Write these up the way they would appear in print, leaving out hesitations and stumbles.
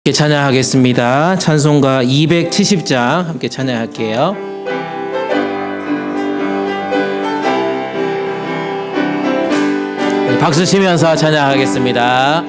함께 찬양하겠습니다. 찬송가 270장 함께 찬양할게요. 박수 치면서 찬양하겠습니다.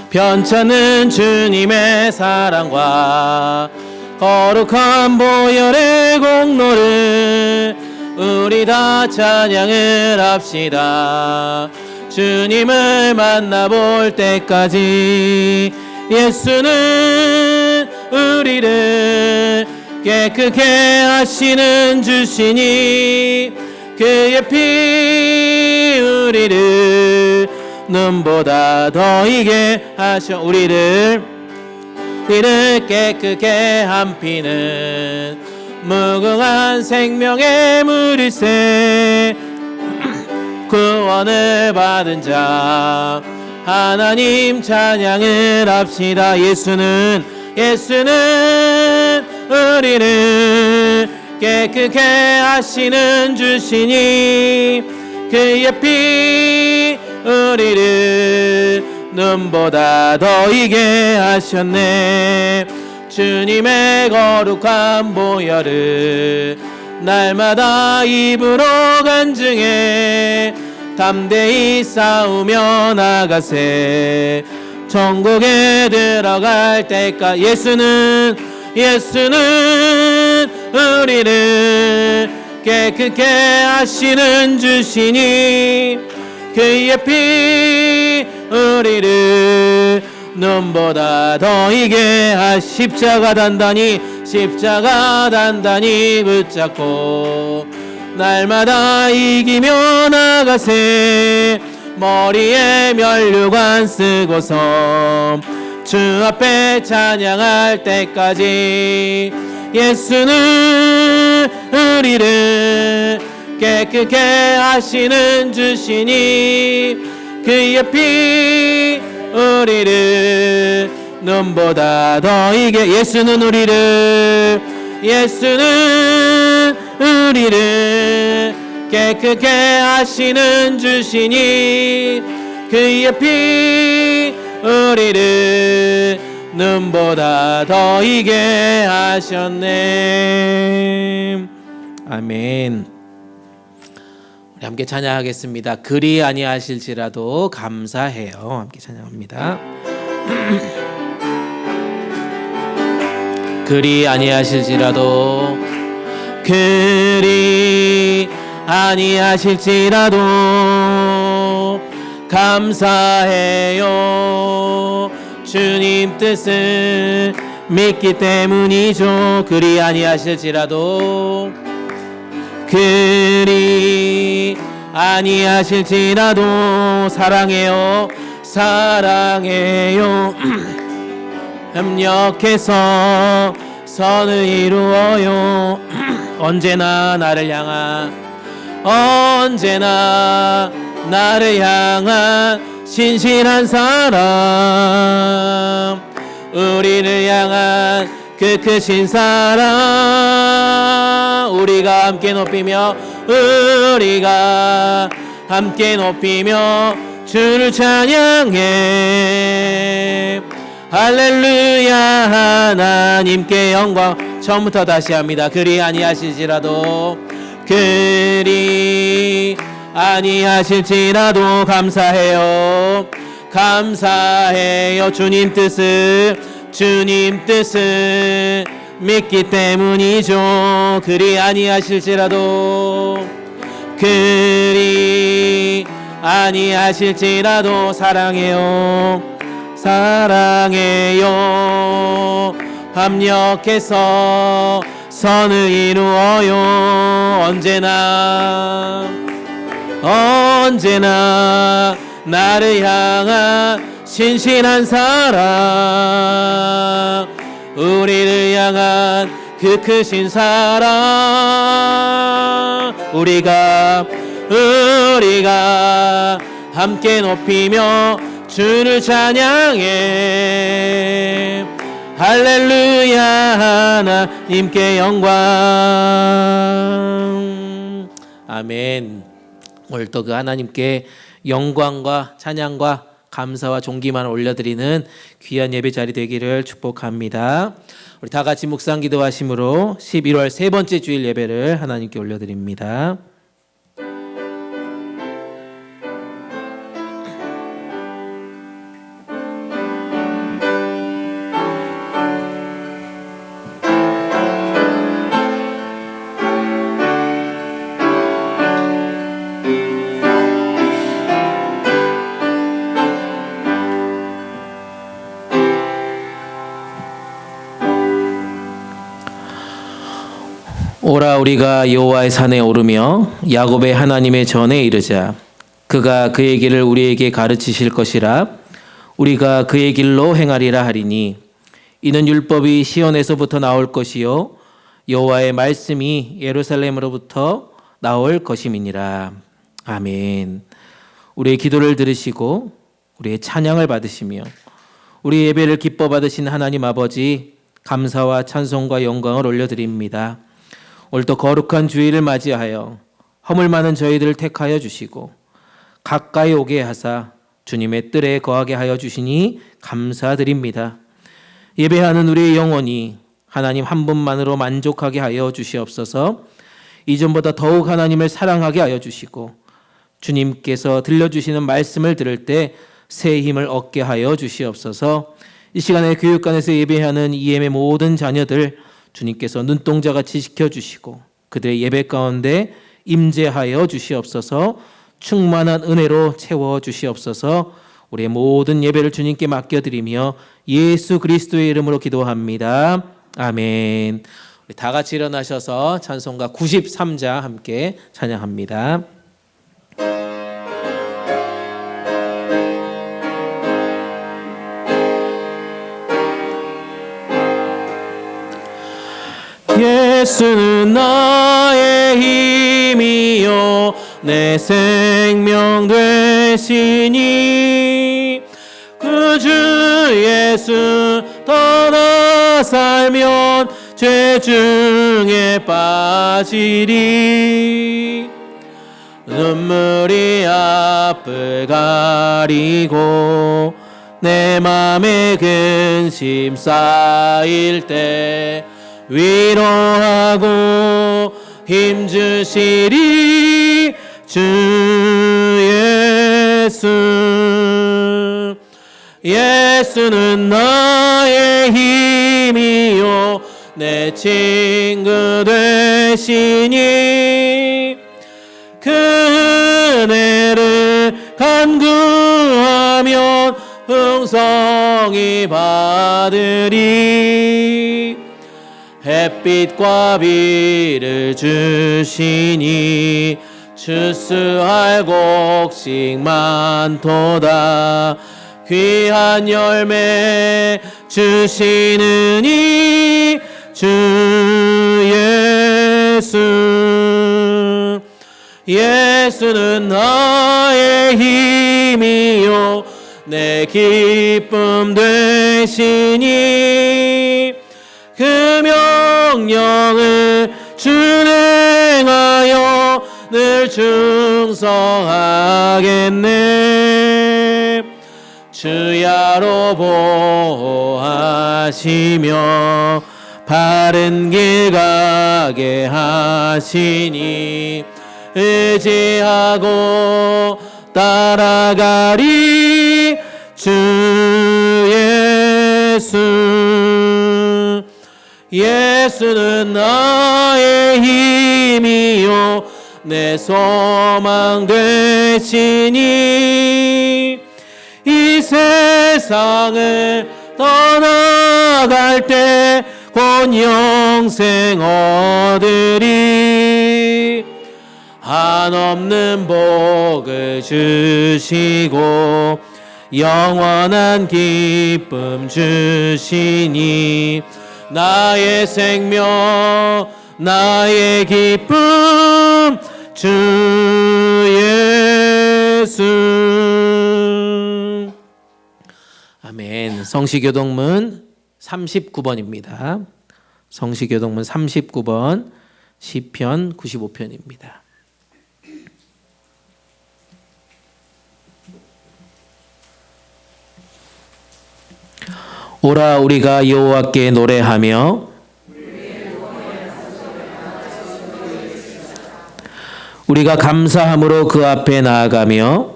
편찮은 주님의 사랑과 거룩한 보혈의 공로를 우리 다 찬양을 합시다. 주님을 만나볼 때까지 예수는 우리를 깨끗게 하시는 주시니 그의 피 우리를 눈보다 더 이게 하셔 우리를 깨끗게 한 피는 무궁한 생명의 물일세. 구원을 받은 자 하나님 찬양을 합시다. 예수는 우리를 깨끗게 하시는 주시니 그의 피 우리를 눈보다 더 이게 하셨네. 주님의 거룩한 보혈을 날마다 입으로 간증해 담대히 싸우며 나가세. 천국에 들어갈 때까지 예수는 우리를 깨끗게 하시는 주시니 그의 피 우리를 눈보다 더 이게 십자가 단단히 붙잡고 날마다 이기며 나가세. 머리에 면류관 쓰고서 주 앞에 찬양할 때까지 예수는 우리를 깨끗게 하시는 주시니 그의 피 우리를 눈보다 더 이게 예수는 우리를 깨끗게 하시는 주시니 그의 피 우리를 눈보다 더 이게 하셨네. 아멘. 우리 함께 찬양하겠습니다. 그리 아니하실지라도 감사해요. 함께 찬양합니다. 그리 아니하실지라도 감사해요. 주님 뜻을 믿기 때문이죠. 그리 아니하실지라도 사랑해요. 협력해서 선을 이루어요. 언제나 나를 향한 신실한 사랑, 우리를 향한 그 크신 사랑, 우리가 함께 높이며 주를 찬양해. 할렐루야. 하나님께 영광. 처음부터 다시 합니다. 그리 아니하실지라도 감사해요. 주님 뜻을 믿기 때문이죠. 그리 아니하실지라도 사랑해요. 합력해서 선을 이루어요. 언제나 나를 향한 신실한 사랑, 우리를 향한 그 크신 사랑, 우리가 함께 높이며 주를 찬양해. 할렐루야. 하나님께 영광. 아멘. 오늘 또 그 하나님께 영광과 찬양과 감사와 존귀만 올려드리는 귀한 예배 자리 되기를 축복합니다. 우리 다 같이 묵상 기도하심으로 11월 세 번째 주일 예배를 하나님께 올려드립니다. 오라 우리가 여호와의 산에 오르며 야곱의 하나님의 전에 이르자. 그가 그의 길을 우리에게 가르치실 것이라. 우리가 그의 길로 행하리라 하리니 이는 율법이 시온에서부터 나올 것이요 여호와의 말씀이 예루살렘으로부터 나올 것임이니라. 아멘. 우리의 기도를 들으시고 우리의 찬양을 받으시며 우리 예배를 기뻐 받으신 하나님 아버지, 감사와 찬송과 영광을 올려드립니다. 오늘도 거룩한 주일을 맞이하여 허물 많은 저희들을 택하여 주시고 가까이 오게 하사 주님의 뜰에 거하게 하여 주시니 감사드립니다. 예배하는 우리의 영혼이 하나님 한 분만으로 만족하게 하여 주시옵소서. 이전보다 더욱 하나님을 사랑하게 하여 주시고 주님께서 들려주시는 말씀을 들을 때 새 힘을 얻게 하여 주시옵소서. 이 시간에 교육관에서 예배하는 EM의 모든 자녀들 주님께서 눈동자같이 지켜주시고 그들의 예배 가운데 임재하여 주시옵소서. 충만한 은혜로 채워주시옵소서. 우리의 모든 예배를 주님께 맡겨드리며 예수 그리스도의 이름으로 기도합니다. 아멘. 우리 다 같이 일어나셔서 찬송가 93장 함께 찬양합니다. 예수는 나의 힘이요 내 생명 되시니 그 주 예수 떠나 살면 죄 중에 빠지리. 눈물이 앞을 가리고 내 맘에 근심 쌓일 때 위로하고 힘주시리 주 예수. 예수는 나의 힘이요 내 친구 되시니 그 은혜를 간구하면 풍성히 받으리. 햇빛과 비를 주시니 추수할 곡식 많도다. 귀한 열매 주시느니 주 예수. 예수는 나의 힘이요 내 기쁨 되시니 그 명령을 준행하여 늘 충성하겠네. 주야로 보호하시며 바른 길 가게 하시니 의지하고 따라가리 주 예수. 예수는 나의 힘이요 내 소망 되시니 이 세상을 떠나갈 때 곧 영생 얻으리. 한없는 복을 주시고 영원한 기쁨 주시니 나의 생명 나의 기쁨 주 예수. 아멘. 성시교동문 39번입니다. 성시교동문 39번 시편 95편입니다. 오라 우리가 여호와께 노래하며 우리가 감사함으로 그 앞에 나아가며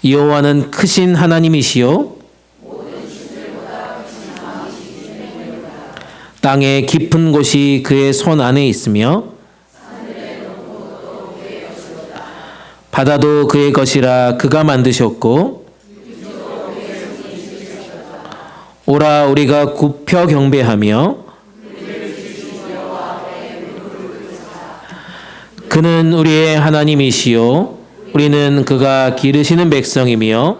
여호와는 크신 하나님이시요 땅의 깊은 곳이 그의 손 안에 있으며 바다도 그의 것이라 그가 만드셨고 오라 우리가 굽혀 경배하며 그는 우리의 하나님이시요 우리는 그가 기르시는 백성이며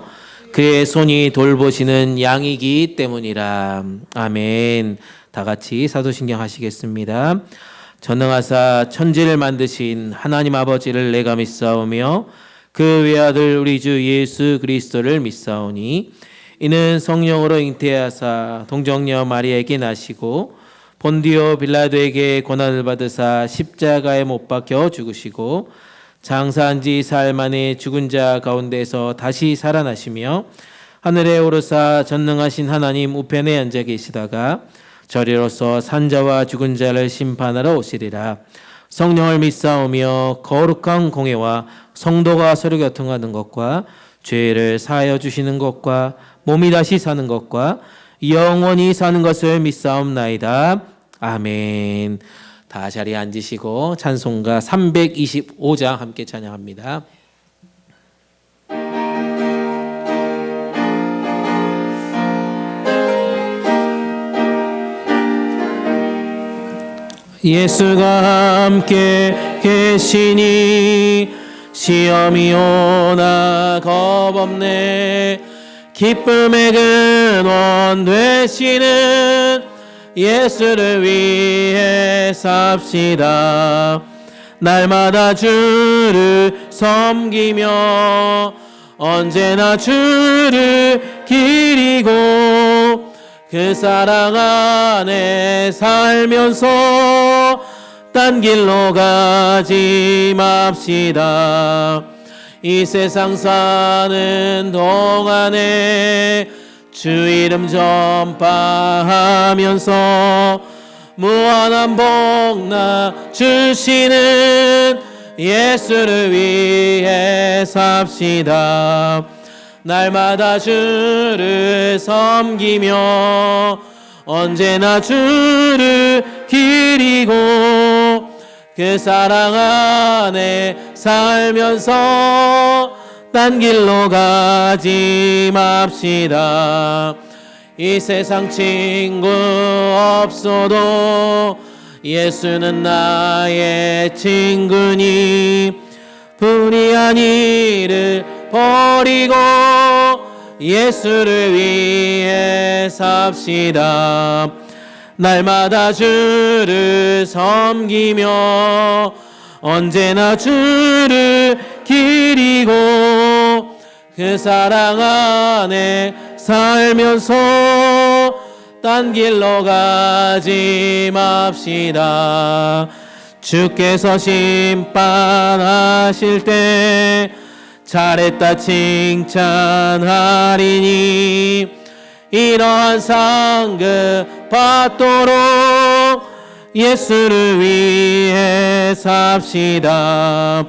그의 손이 돌보시는 양이기 때문이라. 아멘. 다 같이 사도신경 하시겠습니다. 전능하사 천지를 만드신 하나님 아버지를 내가 믿사오며 그 외아들 우리 주 예수 그리스도를 믿사오니 이는 성령으로 잉태하사 동정녀 마리아에게 나시고 본디오 빌라도에게 고난을 받으사 십자가에 못 박혀 죽으시고 장사한 지 사흘 만에 죽은 자 가운데서 다시 살아나시며 하늘에 오르사 전능하신 하나님 우편에 앉아 계시다가 저리로서 산자와 죽은 자를 심판하러 오시리라. 성령을 믿사오며 거룩한 공회와 성도가 서로 교통하는 것과 죄를 사하여 주시는 것과 몸이 다시 사는 것과 영원히 사는 것을 믿사옵나이다. 아멘. 다 자리에 앉으시고 찬송가 325장 함께 찬양합니다. 예수가 함께 계시니 시험이 오나 겁없네. 기쁨의 근원 되시는 예수를 위해 삽시다. 날마다 주를 섬기며 언제나 주를 기리고 그 사랑 안에 살면서 딴 길로 가지 맙시다. 이 세상 사는 동안에 주 이름 전파하면서 무한한 복나 주시는 예수를 위해 삽시다. 날마다 주를 섬기며 언제나 주를 기리고 그 사랑 안에 살면서 딴 길로 가지 맙시다. 이 세상 친구 없어도 예수는 나의 친구니 불의한 일을 버리고 예수를 위해 삽시다. 날마다 주를 섬기며 언제나 주를 기리고 그 사랑 안에 살면서 딴 길로 가지 맙시다. 주께서 심판하실 때 잘했다 칭찬하리니 이러한 상급 받도록 예수를 위해 삽시다.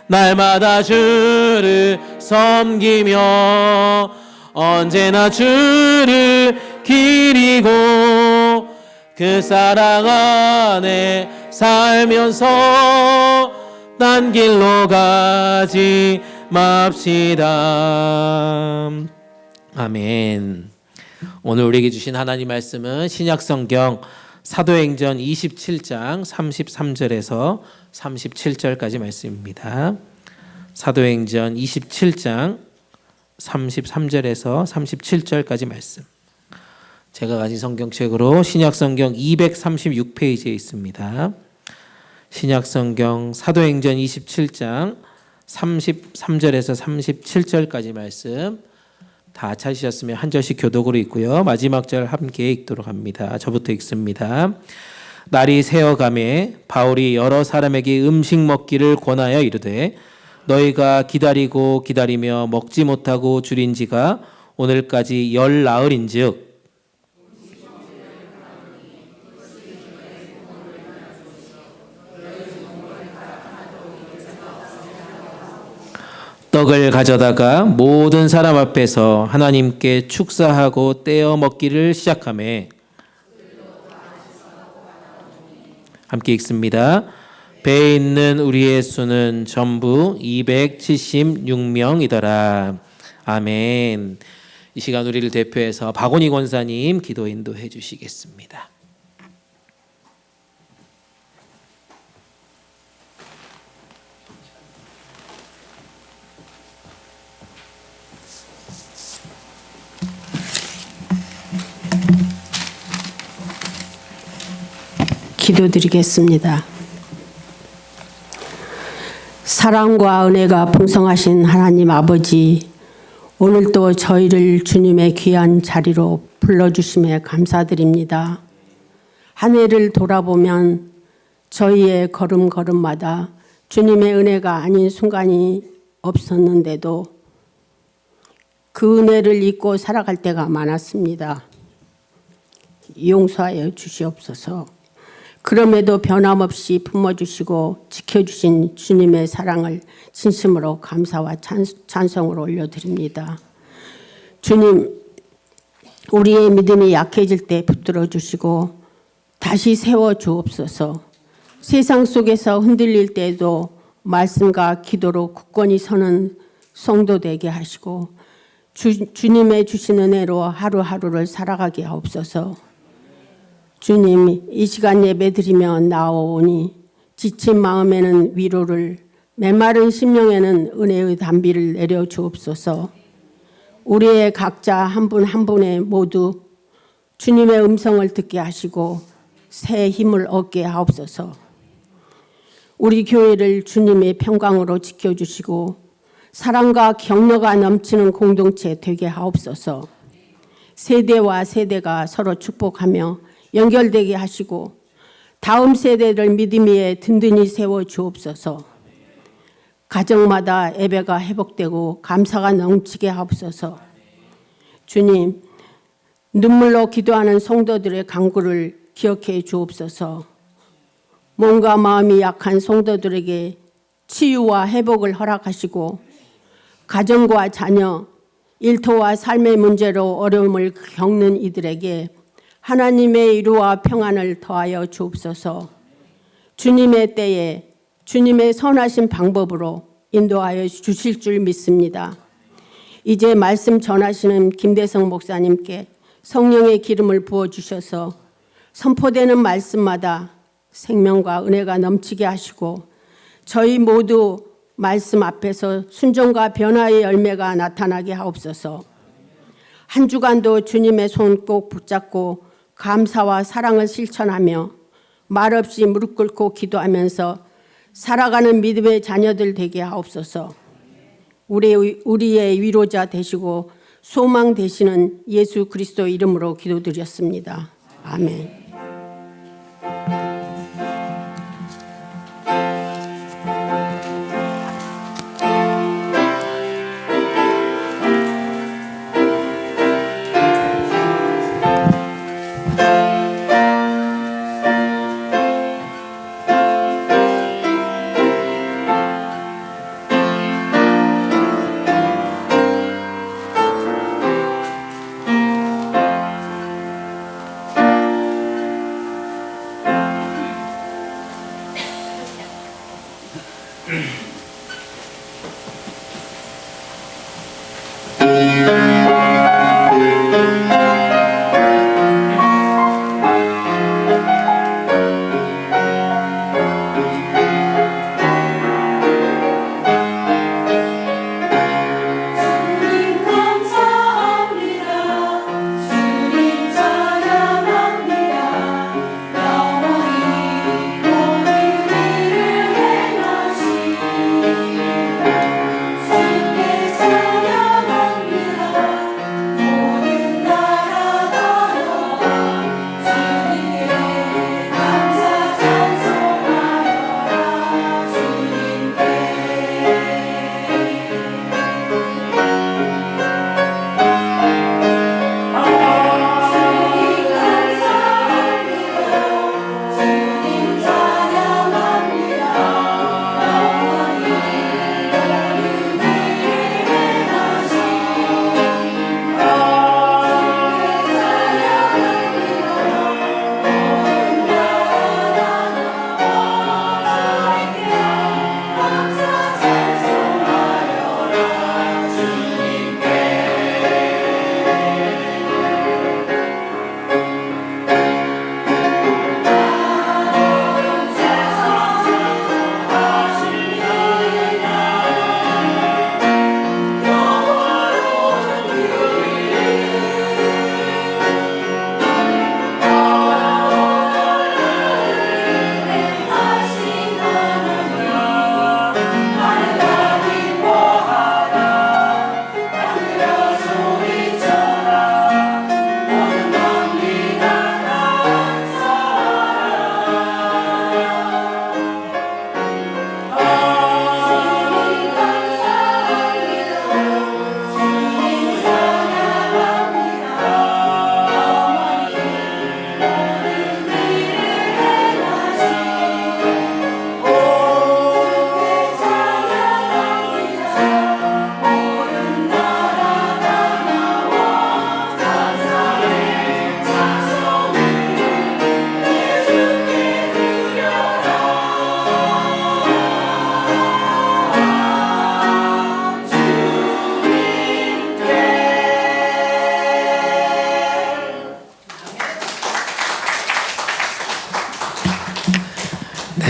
날마다 주를 섬기며 언제나 주를 기리고 그 사랑 안에 살면서 딴 길로 가지 맙시다. 아멘. 오늘 우리에게 주신 하나님 말씀은 신약성경 사도행전 27장 33절에서 37절까지 말씀입니다. 사도행전 27장 33절에서 37절까지 말씀. 제가 가진 성경책으로 신약성경 236페이지에 있습니다. 신약성경 사도행전 27장 33절에서 37절까지 말씀 다 찾으셨으면 한 절씩 교독으로 읽고요. 마지막 절 함께 읽도록 합니다. 저부터 읽습니다. 날이 새어가매 바울이 여러 사람에게 음식 먹기를 권하여 이르되 너희가 기다리고 기다리며 먹지 못하고 줄인 지가 오늘까지 열 나흘인즉 떡을 가져다가 모든 사람 앞에서 하나님께 축사하고 떼어 먹기를 시작하매 함께 읽습니다. 배에 있는 우리의 수는 전부 276명이더라. 아멘. 이 시간 우리를 대표해서 박원희 권사님 기도 인도해 주시겠습니다. 기도드리겠습니다. 사랑과 은혜가 풍성하신 하나님 아버지, 오늘도 저희를 주님의 귀한 자리로 불러주심에 감사드립니다. 한 해를 돌아보면 저희의 걸음걸음마다 주님의 은혜가 아닌 순간이 없었는데도 그 은혜를 잊고 살아갈 때가 많았습니다. 용서하여 주시옵소서. 그럼에도 변함없이 품어주시고 지켜주신 주님의 사랑을 진심으로 감사와 찬송으로 올려드립니다. 주님, 우리의 믿음이 약해질 때 붙들어 주시고 다시 세워 주옵소서. 세상 속에서 흔들릴 때에도 말씀과 기도로 굳건히 서는 성도 되게 하시고 주님의 주신 은혜로 하루하루를 살아가게 하옵소서. 주님, 이 시간 예배드리며 나오오니 지친 마음에는 위로를, 메마른 심령에는 은혜의 단비를 내려 주옵소서. 우리의 각자 한 분 한 분에 모두 주님의 음성을 듣게 하시고 새 힘을 얻게 하옵소서. 우리 교회를 주님의 평강으로 지켜주시고 사랑과 격려가 넘치는 공동체 되게 하옵소서. 세대와 세대가 서로 축복하며 연결되게 하시고 다음 세대를 믿음 위에 든든히 세워 주옵소서. 가정마다 예배가 회복되고 감사가 넘치게 하옵소서. 주님, 눈물로 기도하는 성도들의 간구를 기억해 주옵소서. 몸과 마음이 약한 성도들에게 치유와 회복을 허락하시고 가정과 자녀, 일터와 삶의 문제로 어려움을 겪는 이들에게 하나님의 위로와 평안을 더하여 주옵소서. 주님의 때에 주님의 선하신 방법으로 인도하여 주실 줄 믿습니다. 이제 말씀 전하시는 김대성 목사님께 성령의 기름을 부어주셔서 선포되는 말씀마다 생명과 은혜가 넘치게 하시고 저희 모두 말씀 앞에서 순종과 변화의 열매가 나타나게 하옵소서. 한 주간도 주님의 손 꼭 붙잡고 감사와 사랑을 실천하며 말없이 무릎 꿇고 기도하면서 살아가는 믿음의 자녀들 되게 하옵소서. 우리의 위로자 되시고 소망 되시는 예수 그리스도 이름으로 기도드렸습니다. 아멘.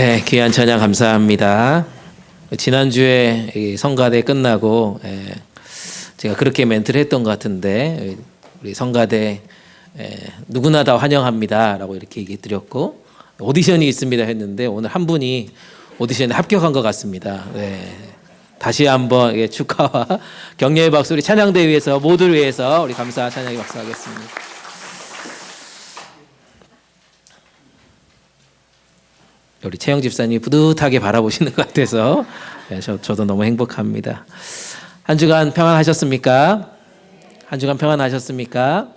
네, 귀한 찬양 감사합니다. 지난주에 이 성가대 끝나고 제가 그렇게 멘트를 했던 것 같은데 우리 성가대 누구나 다 환영합니다라고 이렇게 얘기 드렸고 오디션이 있습니다 했는데 오늘 한 분이 오디션에 합격한 것 같습니다. 네. 다시 한번 축하와 격려의 박수 우리 찬양대 위해서 모두를 위해서 우리 감사 찬양의 박수 하겠습니다. 우리 채영 집사님이 뿌듯하게 바라보시는 것 같아서 저도 너무 행복합니다. 한 주간 평안하셨습니까? 한 주간 평안하셨습니까?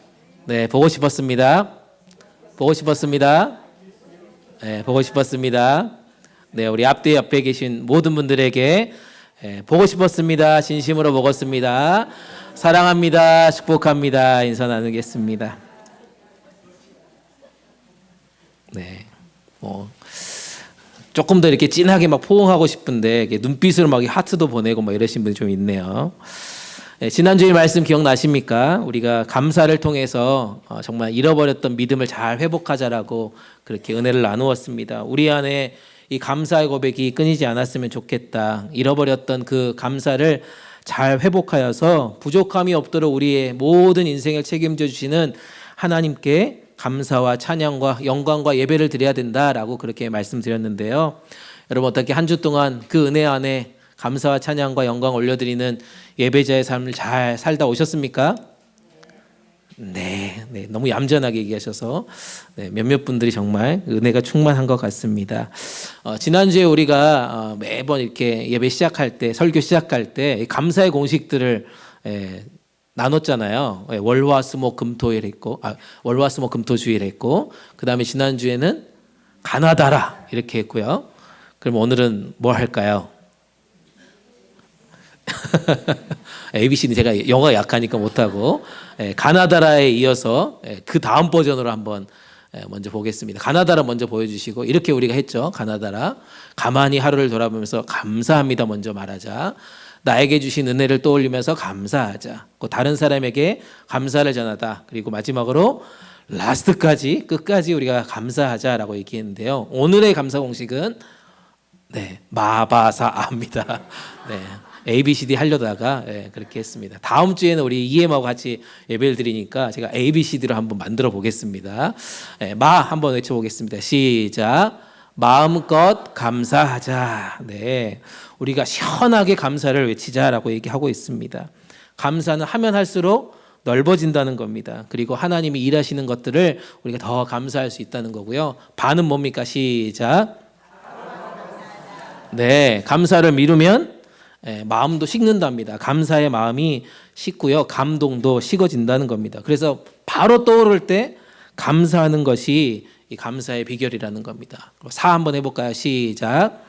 네, 보고 싶었습니다. 보고 싶었습니다. 네, 보고 싶었습니다. 네, 우리 앞뒤 옆에 계신 모든 분들에게 보고 싶었습니다. 진심으로 보겠습니다. 사랑합니다. 축복합니다. 인사 나누겠습니다. 네, 조금 더 이렇게 진하게 막 포옹하고 싶은데 눈빛으로 막 하트도 보내고 막 이러신 분이 좀 있네요. 지난주에 말씀 기억나십니까? 우리가 감사를 통해서 정말 잃어버렸던 믿음을 잘 회복하자라고 그렇게 은혜를 나누었습니다. 우리 안에 이 감사의 고백이 끊이지 않았으면 좋겠다. 잃어버렸던 그 감사를 잘 회복하여서 부족함이 없도록 우리의 모든 인생을 책임져 주시는 하나님께 감사와 찬양과 영광과 예배를 드려야 된다라고 그렇게 말씀드렸는데요. 여러분 어떻게 한 주 동안 그 은혜 안에 감사와 찬양과 영광 올려드리는 예배자의 삶을 잘 살다 오셨습니까? 네, 너무 얌전하게 얘기하셔서 몇몇 분들이 정말 은혜가 충만한 것 같습니다. 지난주에 우리가 매번 이렇게 예배 시작할 때, 설교 시작할 때 감사의 공식들을 나눴잖아요. 월화수목 금토일 했고, 월화수목 금토주일 했고, 그 다음에 지난주에는 가나다라 이렇게 했고요. 그럼 오늘은 뭐 할까요? ABC는 제가 영어 약하니까 못하고 가나다라에 이어서 그 다음 버전으로 한번 먼저 보겠습니다. 가나다라 먼저 보여주시고 이렇게 우리가 했죠. 가나다라 가만히 하루를 돌아보면서 감사합니다 먼저 말하자. 나에게 주신 은혜를 떠올리면서 감사하자. 다른 사람에게 감사를 전하다. 그리고 마지막으로 라스트까지 끝까지 우리가 감사하자라고 얘기했는데요. 오늘의 감사 공식은 마바사아입니다. ABCD 하려다가 그렇게 했습니다. 다음 주에는 우리 EM하고 같이 예배를 드리니까 제가 ABCD로 한번 만들어 보겠습니다. 마 한번 외쳐보겠습니다. 시작. 마음껏 감사하자. 네, 우리가 시원하게 감사를 외치자라고 얘기하고 있습니다. 감사는 하면 할수록 넓어진다는 겁니다. 그리고 하나님이 일하시는 것들을 우리가 더 감사할 수 있다는 거고요. 반은 뭡니까? 시작. 네, 감사를 미루면 마음도 식는답니다. 감사의 마음이 식고요. 감동도 식어진다는 겁니다. 그래서 바로 떠오를 때 감사하는 것이 이 감사의 비결이라는 겁니다. 사 한번 해볼까요? 시작.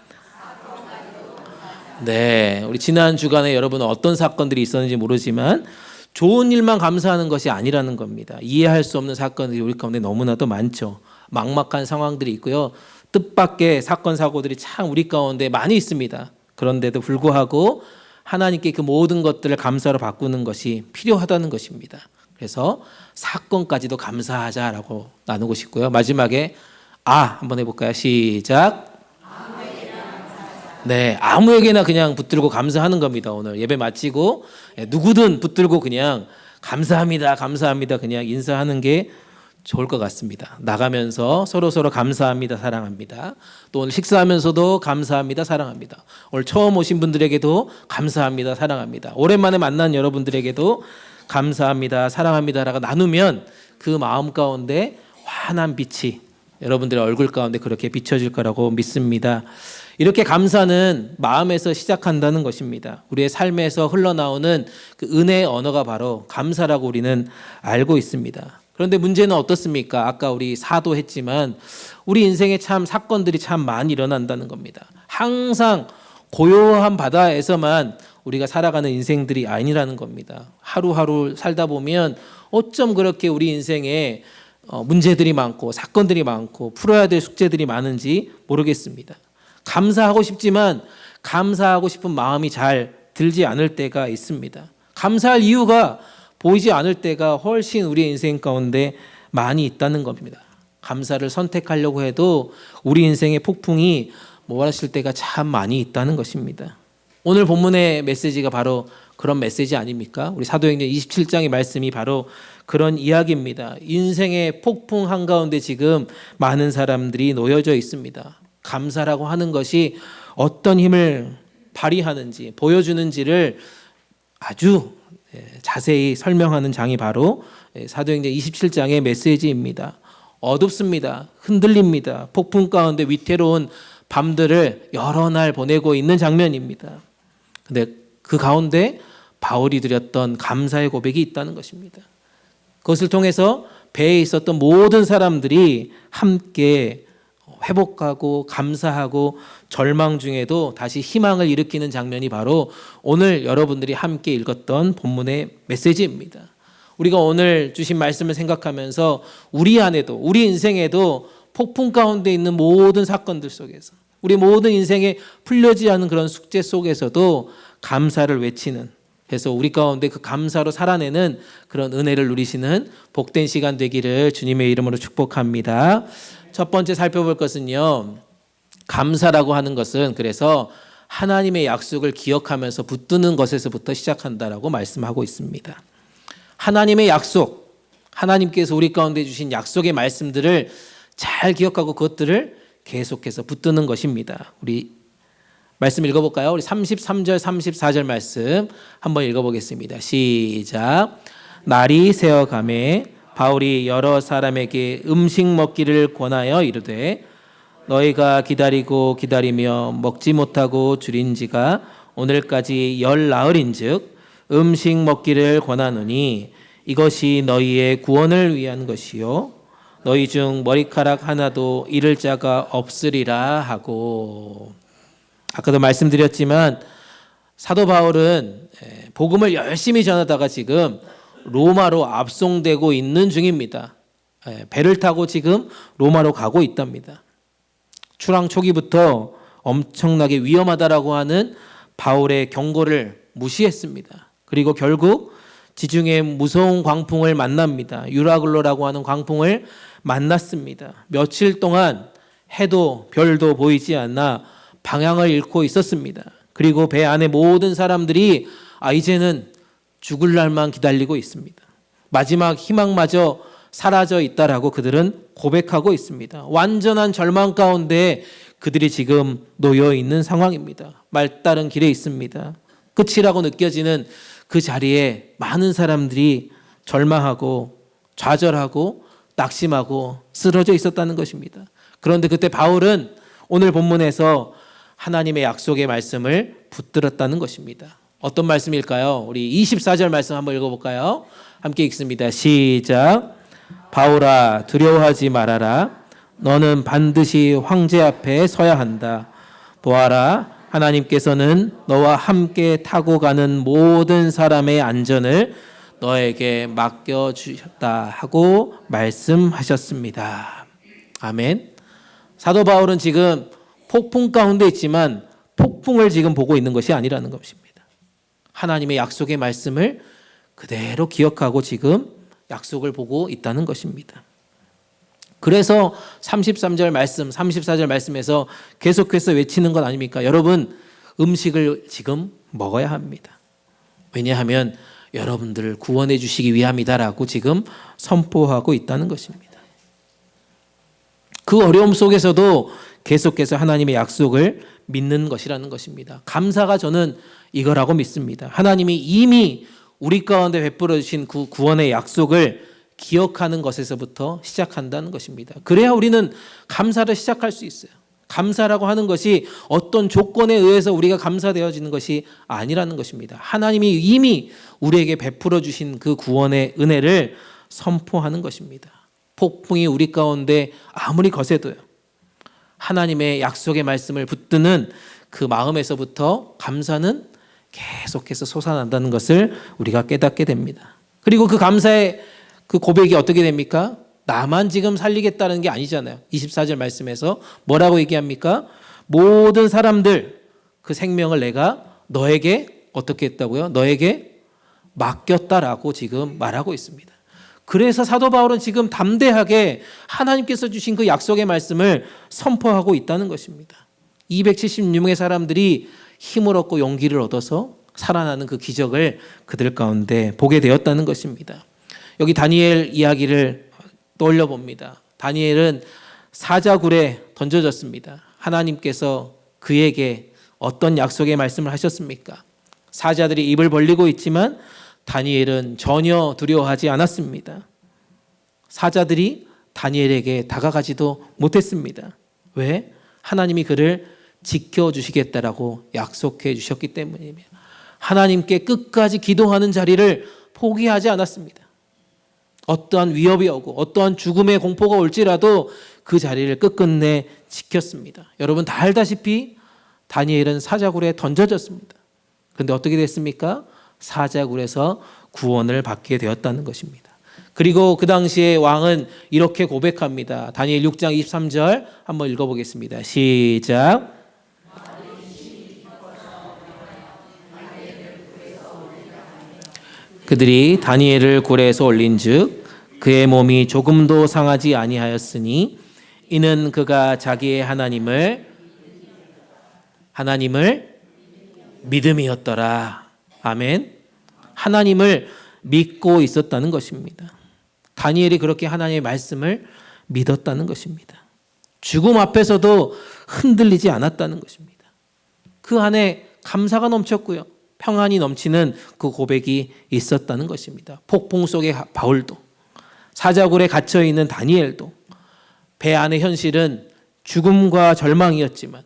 네, 우리 지난 주간에 여러분은 어떤 사건들이 있었는지 모르지만 좋은 일만 감사하는 것이 아니라는 겁니다. 이해할 수 없는 사건들이 우리 가운데 너무나도 많죠. 막막한 상황들이 있고요. 뜻밖의 사건 사고들이 참 우리 가운데 많이 있습니다. 그런데도 불구하고 하나님께 그 모든 것들을 감사로 바꾸는 것이 필요하다는 것입니다. 그래서 사건까지도 감사하자라고 나누고 싶고요. 마지막에 한번 해볼까요? 시작. 네, 아무에게나 그냥 붙들고 감사하는 겁니다. 오늘 예배 마치고 누구든 붙들고 그냥 감사합니다, 감사합니다 그냥 인사하는 게 좋을 것 같습니다. 나가면서 서로 감사합니다, 사랑합니다. 또 오늘 식사하면서도 감사합니다, 사랑합니다. 오늘 처음 오신 분들에게도 감사합니다, 사랑합니다. 오랜만에 만난 여러분들에게도 감사합니다, 사랑합니다라고 나누면 그 마음 가운데 환한 빛이 여러분들의 얼굴 가운데 그렇게 비춰질 거라고 믿습니다. 이렇게 감사는 마음에서 시작한다는 것입니다. 우리의 삶에서 흘러나오는 그 은혜의 언어가 바로 감사라고 우리는 알고 있습니다. 그런데 문제는 어떻습니까? 아까 우리 사도했지만 우리 인생에 참 사건들이 참 많이 일어난다는 겁니다. 항상 고요한 바다에서만 우리가 살아가는 인생들이 아니라는 겁니다. 하루하루 살다 보면 어쩜 그렇게 우리 인생에 문제들이 많고 사건들이 많고 풀어야 될 숙제들이 많은지 모르겠습니다. 감사하고 싶지만 감사하고 싶은 마음이 잘 들지 않을 때가 있습니다. 감사할 이유가 보이지 않을 때가 훨씬 우리의 인생 가운데 많이 있다는 겁니다. 감사를 선택하려고 해도 우리 인생의 폭풍이 몰아칠 때가 참 많이 있다는 것입니다. 오늘 본문의 메시지가 바로 그런 메시지 아닙니까? 우리 사도행전 27장의 말씀이 바로 그런 이야기입니다. 인생의 폭풍 한가운데 지금 많은 사람들이 놓여져 있습니다. 감사라고 하는 것이 어떤 힘을 발휘하는지 보여주는지를 아주 자세히 설명하는 장이 바로 사도행전 27장의 메시지입니다. 어둡습니다. 흔들립니다. 폭풍 가운데 위태로운 밤들을 여러 날 보내고 있는 장면입니다. 근데 그 가운데 바울이 드렸던 감사의 고백이 있다는 것입니다. 그것을 통해서 배에 있었던 모든 사람들이 함께 회복하고 감사하고 절망 중에도 다시 희망을 일으키는 장면이 바로 오늘 여러분들이 함께 읽었던 본문의 메시지입니다. 우리가 오늘 주신 말씀을 생각하면서 우리 안에도 우리 인생에도 폭풍 가운데 있는 모든 사건들 속에서 우리 모든 인생에 풀려지지 않은 그런 숙제 속에서도 감사를 외치는, 그래서 우리 가운데 그 감사로 살아내는 그런 은혜를 누리시는 복된 시간 되기를 주님의 이름으로 축복합니다. 첫 번째 살펴볼 것은요, 감사라고 하는 것은 그래서 하나님의 약속을 기억하면서 붙드는 것에서부터 시작한다라고 말씀하고 있습니다. 하나님의 약속, 하나님께서 우리 가운데 주신 약속의 말씀들을 잘 기억하고 그것들을 계속해서 붙드는 것입니다. 우리 말씀 읽어볼까요? 우리 33절 34절 말씀 한번 읽어보겠습니다. 시작. 날이 새어가매 바울이 여러 사람에게 음식 먹기를 권하여 이르되 너희가 기다리고 기다리며 먹지 못하고 줄인 지가 오늘까지 열 나흘인즉 음식 먹기를 권하노니 이것이 너희의 구원을 위한 것이요 너희 중 머리카락 하나도 잃을 자가 없으리라 하고. 아까도 말씀드렸지만 사도 바울은 복음을 열심히 전하다가 지금 로마로 압송되고 있는 중입니다. 배를 타고 지금 로마로 가고 있답니다. 출항 초기부터 엄청나게 위험하다라고 하는 바울의 경고를 무시했습니다. 그리고 결국 지중해 무서운 광풍을 만납니다. 유라글로라고 하는 광풍을 만났습니다. 며칠 동안 해도 별도 보이지 않나 방향을 잃고 있었습니다. 그리고 배 안에 모든 사람들이 이제는 죽을 날만 기다리고 있습니다. 마지막 희망마저 사라져 있다라고 그들은 고백하고 있습니다. 완전한 절망 가운데 그들이 지금 놓여 있는 상황입니다. 말다른 길에 있습니다. 끝이라고 느껴지는 그 자리에 많은 사람들이 절망하고 좌절하고 낙심하고 쓰러져 있었다는 것입니다. 그런데 그때 바울은 오늘 본문에서 하나님의 약속의 말씀을 붙들었다는 것입니다. 어떤 말씀일까요? 우리 24절 말씀 한번 읽어볼까요? 함께 읽습니다. 시작. 바울아 두려워하지 말아라. 너는 반드시 황제 앞에 서야 한다. 보아라 하나님께서는 너와 함께 타고 가는 모든 사람의 안전을 너에게 맡겨주셨다 하고 말씀하셨습니다. 아멘. 사도 바울은 지금 폭풍 가운데 있지만 폭풍을 지금 보고 있는 것이 아니라는 것입니다. 하나님의 약속의 말씀을 그대로 기억하고 지금 약속을 보고 있다는 것입니다. 그래서 33절 말씀, 34절 말씀에서 계속해서 외치는 것 아닙니까? 여러분, 음식을 지금 먹어야 합니다. 왜냐하면 여러분들을 구원해 주시기 위함이다라고 지금 선포하고 있다는 것입니다. 그 어려움 속에서도 계속해서 하나님의 약속을 믿는 것이라는 것입니다. 감사가 저는 이거라고 믿습니다. 하나님이 이미 우리 가운데 베풀어 주신 그 구원의 약속을 기억하는 것에서부터 시작한다는 것입니다. 그래야 우리는 감사를 시작할 수 있어요. 감사라고 하는 것이 어떤 조건에 의해서 우리가 감사되어지는 것이 아니라는 것입니다. 하나님이 이미 우리에게 베풀어 주신 그 구원의 은혜를 선포하는 것입니다. 폭풍이 우리 가운데 아무리 거세도요, 하나님의 약속의 말씀을 붙드는 그 마음에서부터 감사는 계속해서 솟아난다는 것을 우리가 깨닫게 됩니다. 그리고 그 감사의 그 고백이 어떻게 됩니까? 나만 지금 살리겠다는 게 아니잖아요. 24절 말씀에서 뭐라고 얘기합니까? 모든 사람들 그 생명을 내가 너에게 어떻게 했다고요? 너에게 맡겼다라고 지금 말하고 있습니다. 그래서 사도 바울은 지금 담대하게 하나님께서 주신 그 약속의 말씀을 선포하고 있다는 것입니다. 276명의 사람들이 힘을 얻고 용기를 얻어서 살아나는 그 기적을 그들 가운데 보게 되었다는 것입니다. 여기 다니엘 이야기를 떠올려 봅니다. 다니엘은 사자굴에 던져졌습니다. 하나님께서 그에게 어떤 약속의 말씀을 하셨습니까? 사자들이 입을 벌리고 있지만 다니엘은 전혀 두려워하지 않았습니다. 사자들이 다니엘에게 다가가지도 못했습니다. 왜? 하나님이 그를 지켜주시겠다라고 약속해 주셨기 때문입니다. 하나님께 끝까지 기도하는 자리를 포기하지 않았습니다. 어떠한 위협이 오고 어떠한 죽음의 공포가 올지라도 그 자리를 끝끝내 지켰습니다. 여러분 다 알다시피 다니엘은 사자굴에 던져졌습니다. 그런데 어떻게 됐습니까? 사자굴에서 구원을 받게 되었다는 것입니다. 그리고 그 당시에 왕은 이렇게 고백합니다. 다니엘 6장 23절 한번 읽어보겠습니다. 시작. 그들이 다니엘을 굴에서 올린즉 그의 몸이 조금도 상하지 아니하였으니 이는 그가 자기의 하나님을 믿음이었더라. 아멘. 하나님을 믿고 있었다는 것입니다. 다니엘이 그렇게 하나님의 말씀을 믿었다는 것입니다. 죽음 앞에서도 흔들리지 않았다는 것입니다. 그 안에 감사가 넘쳤고요. 평안이 넘치는 그 고백이 있었다는 것입니다. 폭풍 속의 바울도, 사자굴에 갇혀있는 다니엘도, 배 안의 현실은 죽음과 절망이었지만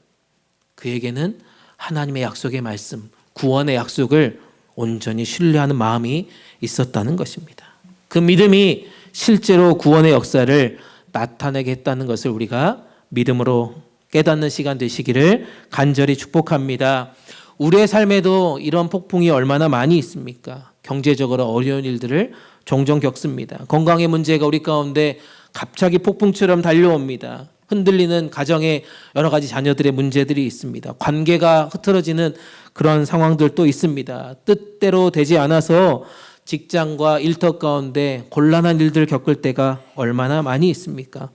그에게는 하나님의 약속의 말씀, 구원의 약속을 온전히 신뢰하는 마음이 있었다는 것입니다. 그 믿음이 실제로 구원의 역사를 나타내게 했다는 것을 우리가 믿음으로 깨닫는 시간 되시기를 간절히 축복합니다. 우리의 삶에도 이런 폭풍이 얼마나 많이 있습니까? 경제적으로 어려운 일들을 종종 겪습니다. 건강의 문제가 우리 가운데 갑자기 폭풍처럼 달려옵니다. 흔들리는 가정에 여러 가지 자녀들의 문제들이 있습니다. 관계가 흐트러지는 그런 상황들도 있습니다. 뜻대로 되지 않아서 직장과 일터 가운데 곤란한 일들을 겪을 때가 얼마나 많이 있습니까?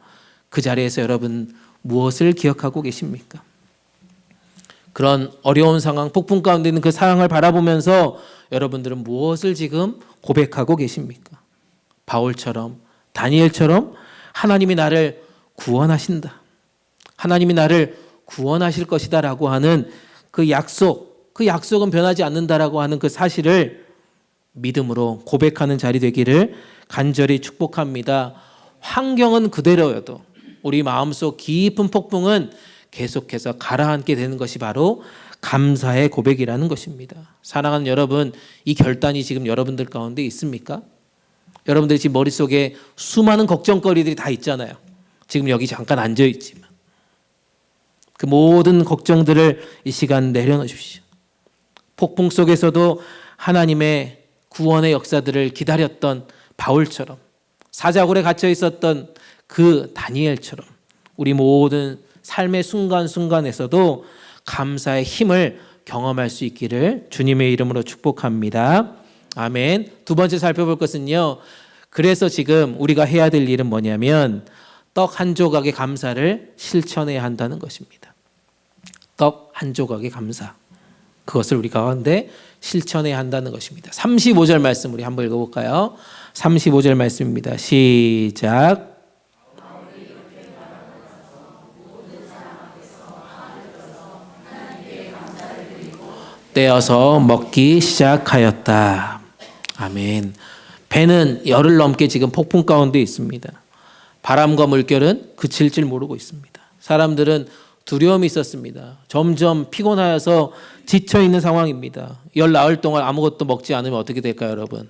그 자리에서 여러분 무엇을 기억하고 계십니까? 그런 어려운 상황, 폭풍 가운데 있는 그 상황을 바라보면서 여러분들은 무엇을 지금 고백하고 계십니까? 바울처럼, 다니엘처럼 하나님이 나를 구원하신다. 하나님이 나를 구원하실 것이다 라고 하는 그 약속은 변하지 않는다라고 하는 그 사실을 믿음으로 고백하는 자리 되기를 간절히 축복합니다. 환경은 그대로여도 우리 마음속 깊은 폭풍은 계속해서 가라앉게 되는 것이 바로 감사의 고백이라는 것입니다. 사랑하는 여러분, 이 결단이 지금 여러분들 가운데 있습니까? 여러분들이 지금 머릿속에 수많은 걱정거리들이 다 있잖아요. 지금 여기 잠깐 앉아있지만 그 모든 걱정들을 이 시간 내려놓으십시오. 폭풍 속에서도 하나님의 구원의 역사들을 기다렸던 바울처럼, 사자굴에 갇혀 있었던 그 다니엘처럼 우리 모든 삶의 순간순간에서도 감사의 힘을 경험할 수 있기를 주님의 이름으로 축복합니다. 아멘. 두 번째 살펴볼 것은요, 그래서 지금 우리가 해야 될 일은 뭐냐면 떡 한 조각의 감사를 실천해야 한다는 것입니다. 떡 한 조각의 감사, 그것을 우리 가운데 실천해야 한다는 것입니다. 35절 말씀 우리 한번 읽어볼까요? 35절 말씀입니다. 시작. 떼어서 먹기 시작하였다. 아멘. 배는 열흘 넘게 지금 폭풍 가운데 있습니다. 바람과 물결은 그칠 줄 모르고 있습니다. 사람들은 두려움이 있었습니다. 점점 피곤하여서 지쳐있는 상황입니다. 열 나흘 동안 아무것도 먹지 않으면 어떻게 될까요, 여러분?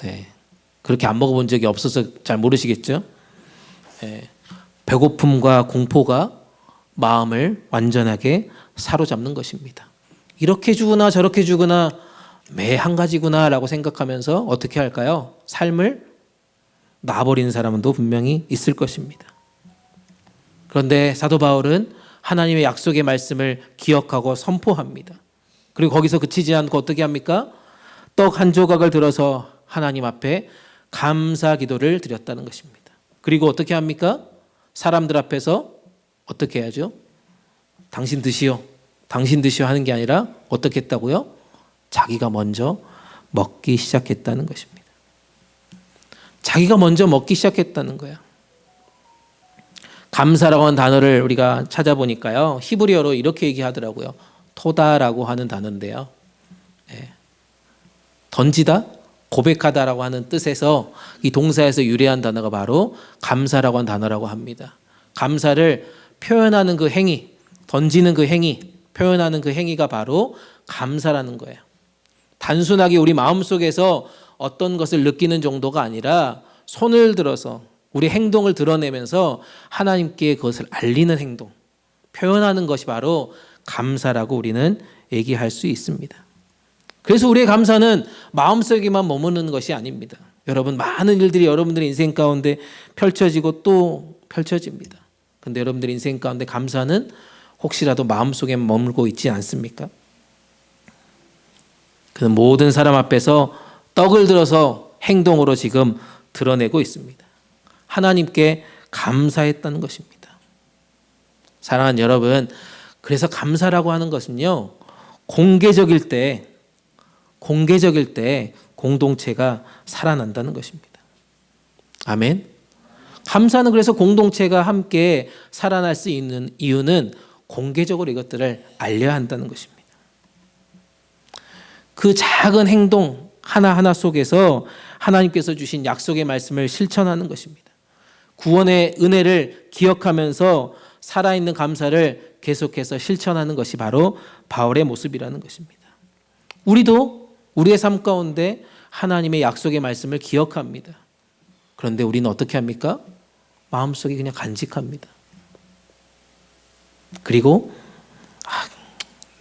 네, 그렇게 안 먹어본 적이 없어서 잘 모르시겠죠? 네, 배고픔과 공포가 마음을 완전하게 사로잡는 것입니다. 이렇게 죽으나 저렇게 죽으나 매 한 가지구나 라고 생각하면서 어떻게 할까요? 삶을 놔버리는 사람은 또 분명히 있을 것입니다. 그런데 사도 바울은 하나님의 약속의 말씀을 기억하고 선포합니다. 그리고 거기서 그치지 않고 어떻게 합니까? 떡 한 조각을 들어서 하나님 앞에 감사 기도를 드렸다는 것입니다. 그리고 어떻게 합니까? 사람들 앞에서 어떻게 해야죠? 당신 드시오, 당신 드시오 하는 게 아니라 어떻게 했다고요? 자기가 먼저 먹기 시작했다는 것입니다. 자기가 먼저 먹기 시작했다는 거야. 감사라고 하는 단어를 우리가 찾아보니까요, 히브리어로 이렇게 얘기하더라고요. 토다라고 하는 단어인데요, 던지다, 고백하다라고 하는 뜻에서 이 동사에서 유래한 단어가 바로 감사라고 하는 단어라고 합니다. 감사를 표현하는 그 행위, 던지는 그 행위, 표현하는 그 행위가 바로 감사라는 거예요. 단순하게 우리 마음속에서 어떤 것을 느끼는 정도가 아니라 손을 들어서 우리 행동을 드러내면서 하나님께 그것을 알리는 행동, 표현하는 것이 바로 감사라고 우리는 얘기할 수 있습니다. 그래서 우리의 감사는 마음속에만 머무는 것이 아닙니다. 여러분, 많은 일들이 여러분들의 인생 가운데 펼쳐지고 또 펼쳐집니다. 그런데 여러분들의 인생 가운데 감사는 혹시라도 마음속에 머물고 있지 않습니까? 그는 모든 사람 앞에서 떡을 들어서 행동으로 지금 드러내고 있습니다. 하나님께 감사했다는 것입니다. 사랑하는 여러분, 그래서 감사라고 하는 것은요, 공개적일 때 공동체가 살아난다는 것입니다. 아멘. 감사는 그래서 공동체가 함께 살아날 수 있는 이유는 공개적으로 이것들을 알려야 한다는 것입니다. 그 작은 행동 하나하나 속에서 하나님께서 주신 약속의 말씀을 실천하는 것입니다. 구원의 은혜를 기억하면서 살아있는 감사를 계속해서 실천하는 것이 바로 바울의 모습이라는 것입니다. 우리도 우리의 삶 가운데 하나님의 약속의 말씀을 기억합니다. 그런데 우리는 어떻게 합니까? 마음속에 그냥 간직합니다. 그리고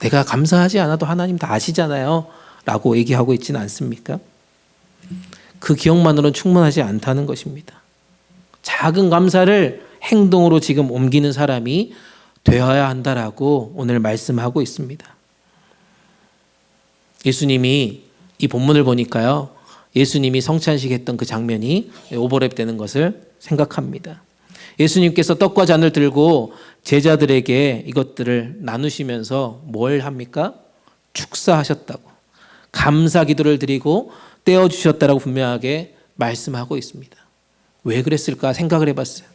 내가 감사하지 않아도 하나님 다 아시잖아요 라고 얘기하고 있지는 않습니까? 그 기억만으로는 충분하지 않다는 것입니다. 작은 감사를 행동으로 지금 옮기는 사람이 되어야 한다라고 오늘 말씀하고 있습니다. 예수님이 이 본문을 보니까요, 예수님이 성찬식 했던 그 장면이 오버랩 되는 것을 생각합니다. 예수님께서 떡과 잔을 들고 제자들에게 이것들을 나누시면서 뭘 합니까? 축사하셨다고, 감사 기도를 드리고 떼어주셨다라고 분명하게 말씀하고 있습니다. 왜 그랬을까 생각을 해봤어요.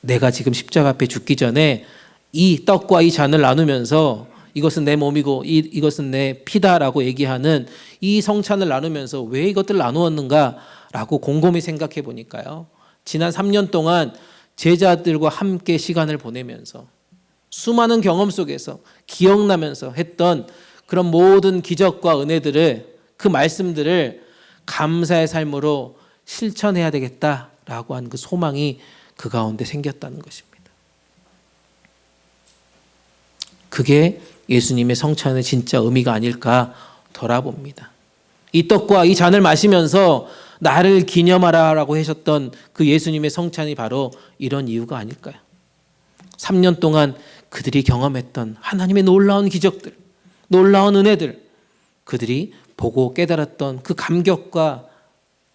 내가 지금 십자가 앞에 죽기 전에 이 떡과 이 잔을 나누면서 이것은 내 몸이고 이것은 내 피다라고 얘기하는 이 성찬을 나누면서 왜 이것들을 나누었는가라고 곰곰이 생각해 보니까요, 지난 3년 동안 제자들과 함께 시간을 보내면서 수많은 경험 속에서 기억나면서 했던 그런 모든 기적과 은혜들을, 그 말씀들을 감사의 삶으로 실천해야 되겠다라고 하는 그 소망이 그 가운데 생겼다는 것입니다. 그게 예수님의 성찬의 진짜 의미가 아닐까 돌아봅니다. 이 떡과 이 잔을 마시면서 나를 기념하라라고 하셨던 그 예수님의 성찬이 바로 이런 이유가 아닐까요? 3년 동안 그들이 경험했던 하나님의 놀라운 기적들, 놀라운 은혜들, 그들이 보고 깨달았던 그 감격과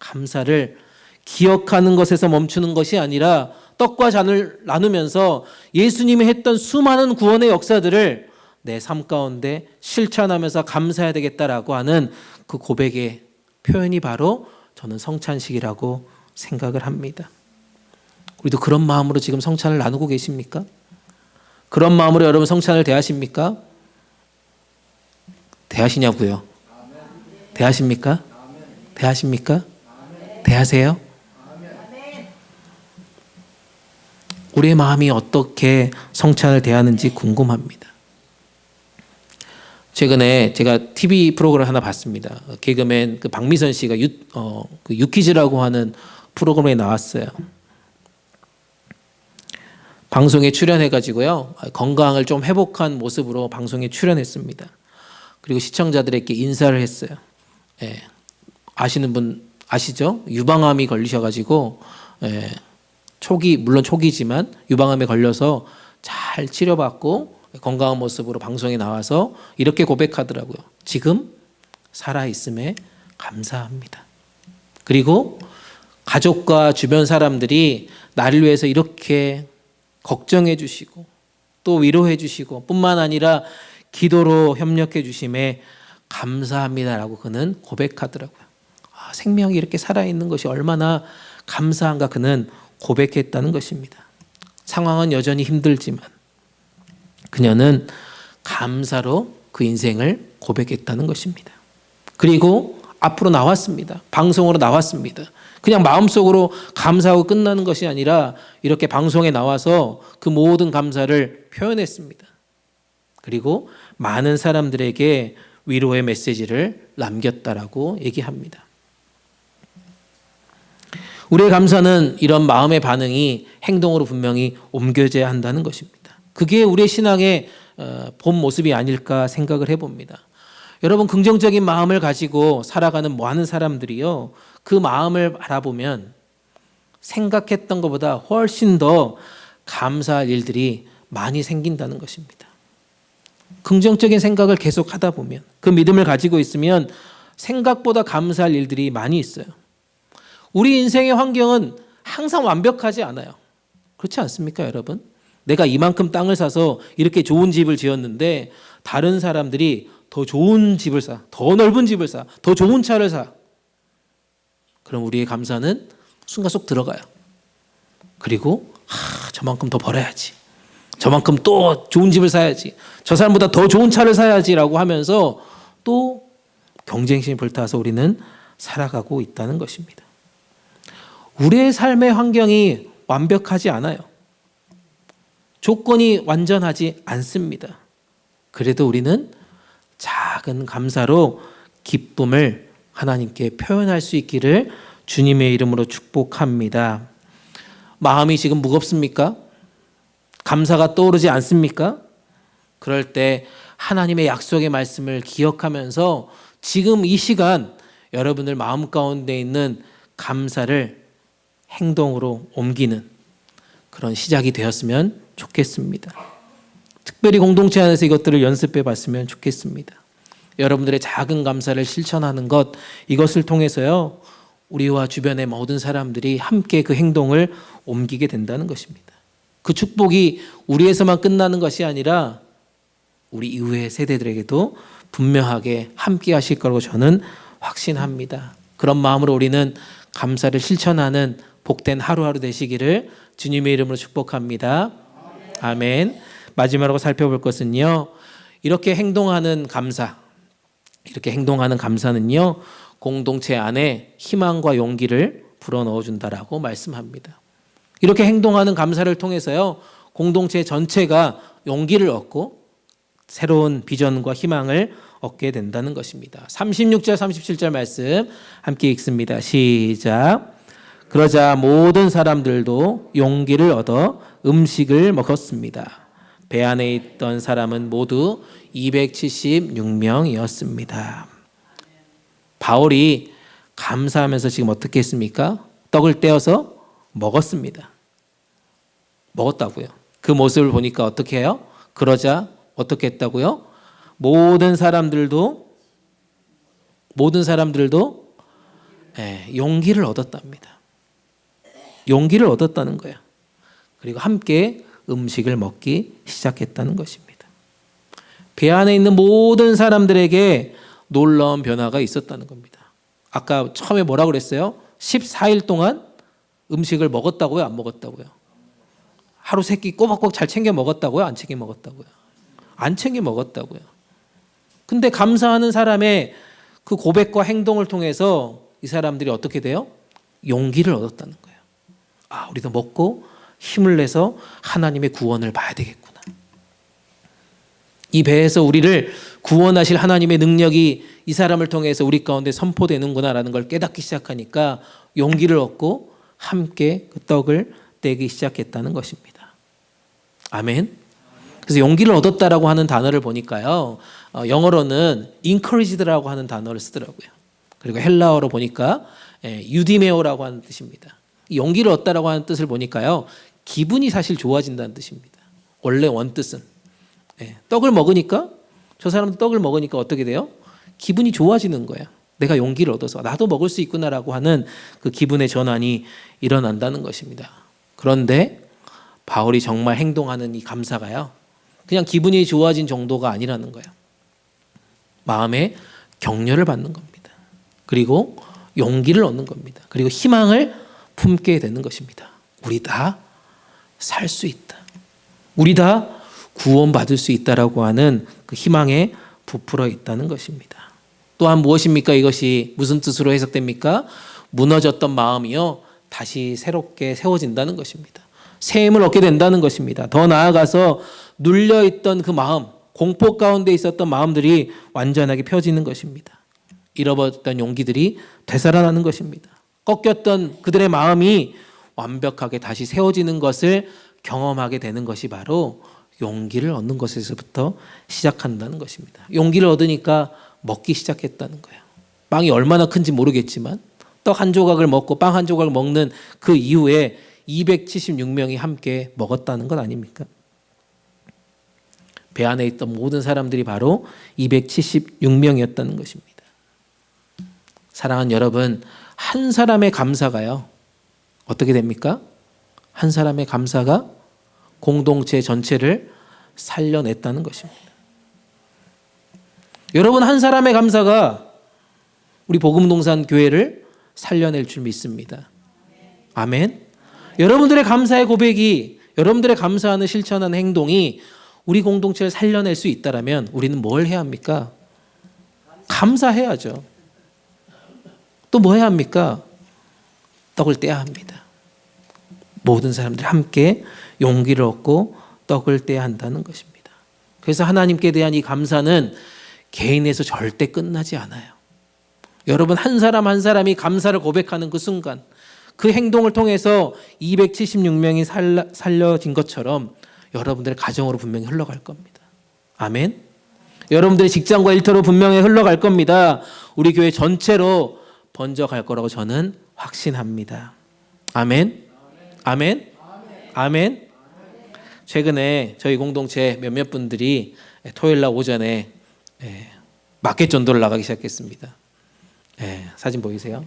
감사를 기억하는 것에서 멈추는 것이 아니라 떡과 잔을 나누면서 예수님이 했던 수많은 구원의 역사들을 내 삶 가운데 실천하면서 감사해야 되겠다라고 하는 그 고백의 표현이 바로 저는 성찬식이라고 생각을 합니다. 우리도 그런 마음으로 지금 성찬을 나누고 계십니까? 그런 마음으로 여러분 성찬을 대하십니까? 대하시냐고요? 대하십니까? 대하십니까? 대하세요? 우리의 마음이 어떻게 성찬을 대하는지 궁금합니다. 최근에 제가 TV 프로그램 하나 봤습니다. 개그맨 그 박미선 씨가 그 유퀴즈라고 하는 프로그램에 나왔어요. 방송에 출연해가지고요, 건강을 좀 회복한 모습으로 방송에 출연했습니다. 그리고 시청자들에게 인사를 했어요. 예, 아시는 분 아시죠? 유방암이 걸리셔가지고, 물론 초기지만 유방암에 걸려서 잘 치료받고 건강한 모습으로 방송에 나와서 이렇게 고백하더라고요. 지금 살아있음에 감사합니다. 그리고 가족과 주변 사람들이 나를 위해서 이렇게 걱정해 주시고 또 위로해 주시고 뿐만 아니라 기도로 협력해 주심에 감사합니다라고 그는 고백하더라고요. 생명이 이렇게 살아있는 것이 얼마나 감사한가 그는 고백했다는 것입니다. 상황은 여전히 힘들지만 그녀는 감사로 그 인생을 고백했다는 것입니다. 그리고 앞으로 나왔습니다. 방송으로 나왔습니다. 그냥 마음속으로 감사하고 끝나는 것이 아니라 이렇게 방송에 나와서 그 모든 감사를 표현했습니다. 그리고 많은 사람들에게 위로의 메시지를 남겼다라고 얘기합니다. 우리의 감사는 이런 마음의 반응이 행동으로 분명히 옮겨져야 한다는 것입니다. 그게 우리의 신앙의 본 모습이 아닐까 생각을 해봅니다. 여러분, 긍정적인 마음을 가지고 살아가는 많은 사람들이요, 그 마음을 바라보면 생각했던 것보다 훨씬 더 감사할 일들이 많이 생긴다는 것입니다. 긍정적인 생각을 계속 하다 보면, 그 믿음을 가지고 있으면 생각보다 감사할 일들이 많이 있어요. 우리 인생의 환경은 항상 완벽하지 않아요. 그렇지 않습니까, 여러분? 내가 이만큼 땅을 사서 이렇게 좋은 집을 지었는데 다른 사람들이 더 좋은 집을 사, 더 넓은 집을 사, 더 좋은 차를 사. 그럼 우리의 감사는 순간 속 들어가요. 그리고 저만큼 더 벌어야지, 저만큼 또 좋은 집을 사야지, 저 사람보다 더 좋은 차를 사야지라고 하면서 또 경쟁심이 불타서 우리는 살아가고 있다는 것입니다. 우리의 삶의 환경이 완벽하지 않아요. 조건이 완전하지 않습니다. 그래도 우리는 작은 감사로 기쁨을 하나님께 표현할 수 있기를 주님의 이름으로 축복합니다. 마음이 지금 무겁습니까? 감사가 떠오르지 않습니까? 그럴 때 하나님의 약속의 말씀을 기억하면서 지금 이 시간 여러분들 마음 가운데 있는 감사를 행동으로 옮기는 그런 시작이 되었으면 좋겠습니다. 특별히 공동체 안에서 이것들을 연습해 봤으면 좋겠습니다. 여러분들의 작은 감사를 실천하는 것, 이것을 통해서요, 우리와 주변의 모든 사람들이 함께 그 행동을 옮기게 된다는 것입니다. 그 축복이 우리에서만 끝나는 것이 아니라 우리 이후의 세대들에게도 분명하게 함께 하실 거라고 저는 확신합니다. 그런 마음으로 우리는 감사를 실천하는 복된 하루하루 되시기를 주님의 이름으로 축복합니다. 아멘. 마지막으로 살펴볼 것은요, 이렇게 행동하는 감사, 이렇게 행동하는 감사는요, 공동체 안에 희망과 용기를 불어넣어 준다라고 말씀합니다. 이렇게 행동하는 감사를 통해서요, 공동체 전체가 용기를 얻고 새로운 비전과 희망을 얻게 된다는 것입니다. 36절 37절 말씀 함께 읽습니다. 시작. 그러자 모든 사람들도 용기를 얻어 음식을 먹었습니다. 배 안에 있던 사람은 모두 276명이었습니다. 바울이 감사하면서 지금 어떻게 했습니까? 떡을 떼어서 먹었습니다. 먹었다고요. 그 모습을 보니까 어떻게 해요? 그러자 어떻게 했다고요? 모든 사람들도 용기를 얻었답니다. 용기를 얻었다는 거예요. 그리고 함께 음식을 먹기 시작했다는 것입니다. 배 안에 있는 모든 사람들에게 놀라운 변화가 있었다는 겁니다. 아까 처음에 뭐라고 그랬어요? 14일 동안 음식을 먹었다고요? 안 먹었다고요? 하루 세 끼 꼬박꼬박 잘 챙겨 먹었다고요? 안 챙겨 먹었다고요? 안 챙겨 먹었다고요. 근데 감사하는 사람의 그 고백과 행동을 통해서 이 사람들이 어떻게 돼요? 용기를 얻었다는 거예요. 우리도 먹고 힘을 내서 하나님의 구원을 봐야 되겠구나. 이 배에서 우리를 구원하실 하나님의 능력이 이 사람을 통해서 우리 가운데 선포되는구나라는 걸 깨닫기 시작하니까 용기를 얻고 함께 그 떡을 떼기 시작했다는 것입니다. 아멘. 그래서 용기를 얻었다라고 하는 단어를 보니까요, 영어로는 encouraged라고 하는 단어를 쓰더라고요. 그리고 헬라어로 보니까 유디메오라고 하는 뜻입니다. 용기를 얻다라고 하는 뜻을 보니까요, 기분이 사실 좋아진다는 뜻입니다. 원래 원뜻은 떡을 먹으니까, 저 사람도 떡을 먹으니까 어떻게 돼요? 기분이 좋아지는 거예요. 내가 용기를 얻어서 나도 먹을 수 있구나라고 하는 그 기분의 전환이 일어난다는 것입니다. 그런데 바울이 정말 행동하는 이 감사가요, 그냥 기분이 좋아진 정도가 아니라는 거예요. 마음에 격려를 받는 겁니다. 그리고 용기를 얻는 겁니다. 그리고 희망을 품게 되는 것입니다. 우리 다 살 수 있다. 우리 다 구원받을 수 있다라고 하는 그 희망에 부풀어 있다는 것입니다. 또한 무엇입니까? 이것이 무슨 뜻으로 해석됩니까? 무너졌던 마음이요, 다시 새롭게 세워진다는 것입니다. 새 힘을 얻게 된다는 것입니다. 더 나아가서 눌려있던 그 마음, 공포 가운데 있었던 마음들이 완전하게 펴지는 것입니다. 잃어버렸던 용기들이 되살아나는 것입니다. 꺾였던 그들의 마음이 완벽하게 다시 세워지는 것을 경험하게 되는 것이 바로 용기를 얻는 것에서부터 시작한다는 것입니다. 용기를 얻으니까 먹기 시작했다는 거예요. 빵이 얼마나 큰지 모르겠지만 떡 한 조각을 먹고 빵 한 조각을 먹는 그 이후에 276명이 함께 먹었다는 것 아닙니까? 배 안에 있던 모든 사람들이 바로 276명이었다는 것입니다. 사랑하는 여러분, 한 사람의 감사가요, 어떻게 됩니까? 한 사람의 감사가 공동체 전체를 살려냈다는 것입니다. 여러분, 한 사람의 감사가 우리 복음동산 교회를 살려낼 줄 믿습니다. 아멘. 여러분들의 감사의 고백이, 여러분들의 감사하는 실천하는 행동이 우리 공동체를 살려낼 수 있다면 우리는 뭘 해야 합니까? 감사해야죠. 또 뭐 해야 합니까? 떡을 떼야 합니다. 모든 사람들이 함께 용기를 얻고 떡을 떼야 한다는 것입니다. 그래서 하나님께 대한 이 감사는 개인에서 절대 끝나지 않아요. 여러분, 한 사람 한 사람이 감사를 고백하는 그 순간, 그 행동을 통해서 276명이 살려진 것처럼 여러분들의 가정으로 분명히 흘러갈 겁니다. 아멘. 여러분들의 직장과 일터로 분명히 흘러갈 겁니다. 우리 교회 전체로 번져갈 거라고 저는 확신합니다. 아멘. 아멘. 아멘. 최근에 저희 공동체 몇몇 분들이 토요일 날 오전에 마켓 전도를 나가기 시작했습니다. 사진 보이세요?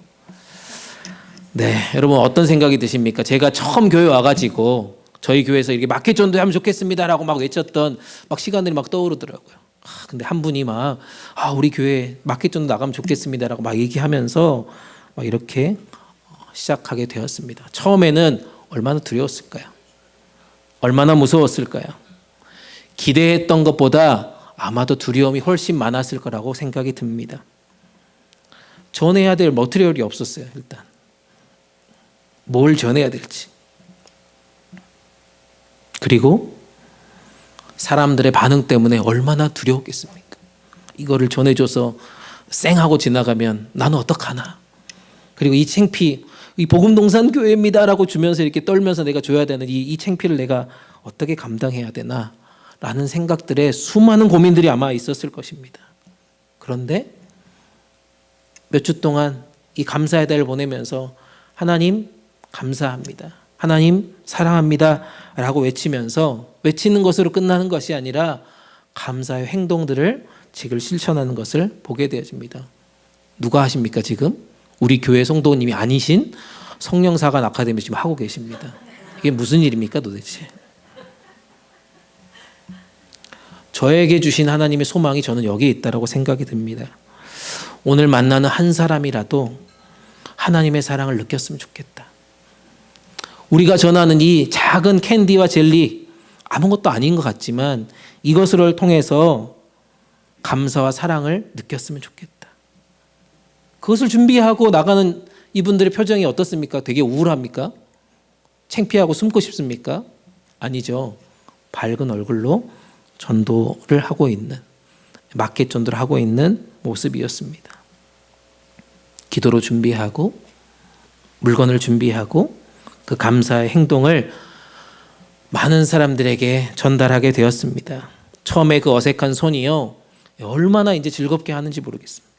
네, 여러분 어떤 생각이 드십니까? 제가 처음 교회 와가지고 저희 교회에서 이렇게 마켓 전도하면 좋겠습니다라고 막 외쳤던 막 시간들이 막 떠오르더라고요. 근데 한 분이 막 우리 교회 마켓 전도 나가면 좋겠습니다라고 막 얘기하면서 막 이렇게 시작하게 되었습니다. 처음에는 얼마나 두려웠을까요? 얼마나 무서웠을까요? 기대했던 것보다 아마도 두려움이 훨씬 많았을 거라고 생각이 듭니다. 전해야 될 머티리얼이 없었어요. 일단 뭘 전해야 될지, 그리고 사람들의 반응 때문에 얼마나 두려웠겠습니까? 이거를 전해줘서 쌩하고 지나가면 나는 어떡하나, 그리고 이 창피, 이 복음동산 교회입니다라고 주면서 이렇게 떨면서 내가 줘야 되는 이 창피를 내가 어떻게 감당해야 되나 라는 생각들에 수많은 고민들이 아마 있었을 것입니다. 그런데 몇 주 동안 이 감사의 달을 보내면서 하나님 감사합니다, 하나님 사랑합니다 라고 외치면서, 외치는 것으로 끝나는 것이 아니라 감사의 행동들을 지금 실천하는 것을 보게 되어집니다. 누가 하십니까? 지금 우리 교회 성도님이 아니신 성령사관 아카데미 지금 하고 계십니다. 이게 무슨 일입니까 도대체? 저에게 주신 하나님의 소망이 저는 여기에 있다고 생각이 듭니다. 오늘 만나는 한 사람이라도 하나님의 사랑을 느꼈으면 좋겠다. 우리가 전하는 이 작은 캔디와 젤리, 아무것도 아닌 것 같지만 이것을 통해서 감사와 사랑을 느꼈으면 좋겠다. 그것을 준비하고 나가는 이분들의 표정이 어떻습니까? 되게 우울합니까? 창피하고 숨고 싶습니까? 아니죠. 밝은 얼굴로 전도를 하고 있는, 마켓 전도를 하고 있는 모습이었습니다. 기도로 준비하고 물건을 준비하고 그 감사의 행동을 많은 사람들에게 전달하게 되었습니다. 처음에 그 어색한 손이요, 얼마나 이제 즐겁게 하는지 모르겠습니다.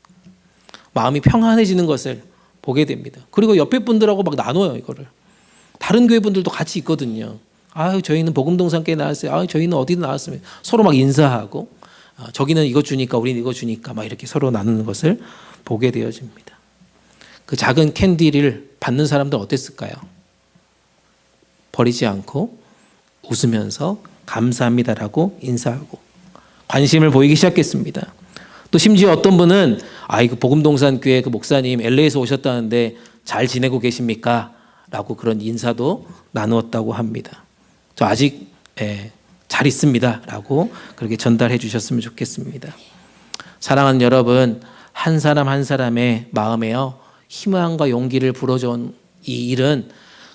마음이 평안해지는 것을 보게 됩니다. 그리고 옆에 분들하고 막 나눠요, 이거를. 다른 교회 분들도 같이 있거든요. 저희는 복음동산교회 나왔어요. 저희는 어디도 나왔습니다. 서로 막 인사하고, 저기는 이거 주니까 우리는 이거 주니까 막 이렇게 서로 나누는 것을 보게 되어집니다. 그 작은 캔디를 받는 사람들 어땠을까요? 버리지 않고 웃으면서 감사합니다라고 인사하고 관심을 보이기 시작했습니다. 또 심지어 어떤 분은 이거 복음동산교회 그 목사님 LA에서 오셨다는데 잘 지내고 계십니까? 라고 그런 인사도 나누었다고 합니다. 저 아직 잘 있습니다 라고 그렇게 전달해 주셨으면 좋겠습니다. 사랑하는 여러분, 한 사람 한 사람의 마음에요 희망과 용기를 불어준 이 일은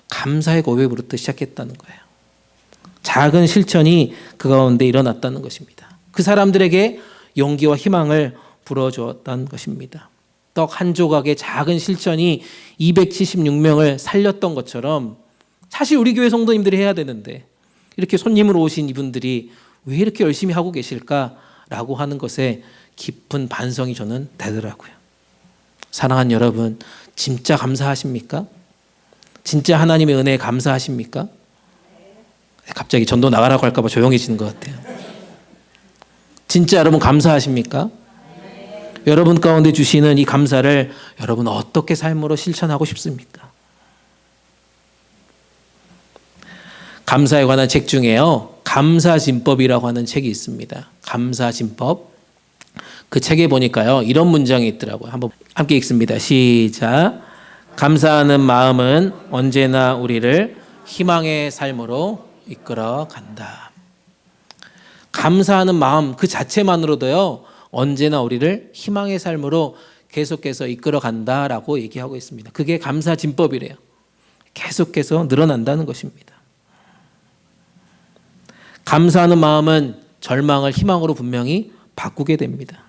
감사의 고백으로부터 시작했다는 거예요. 작은 실천이 그 가운데 일어났다는 것입니다. 그 사람들에게 용기와 희망을 불어주었다는 것입니다. 떡 한 조각의 작은 실천이 276명을 살렸던 것처럼 사실 우리 교회 성도님들이 해야 되는데 이렇게 손님으로 오신 이분들이 왜 이렇게 열심히 하고 계실까라고 하는 것에 깊은 반성이 저는 되더라고요. 사랑하는 여러분, 진짜 감사하십니까? 진짜 하나님의 은혜에 감사하십니까? 갑자기 전도 나가라고 할까 봐 조용해지는 것 같아요. 진짜 여러분 감사하십니까? 여러분 가운데 주시는 이 감사를 여러분 어떻게 삶으로 실천하고 싶습니까? 감사에 관한 책 중에요, 감사진법이라고 하는 책이 있습니다. 감사진법. 그 책에 보니까요 이런 문장이 있더라고요. 한번 함께 읽습니다. 시작. 감사하는 마음은 언제나 우리를 희망의 삶으로 이끌어 간다. 감사하는 마음 그 자체만으로도요 언제나 우리를 희망의 삶으로 계속해서 이끌어 간다라고 얘기하고 있습니다. 그게 감사진법이래요. 계속해서 늘어난다는 것입니다. 감사하는 마음은 절망을 희망으로 분명히 바꾸게 됩니다.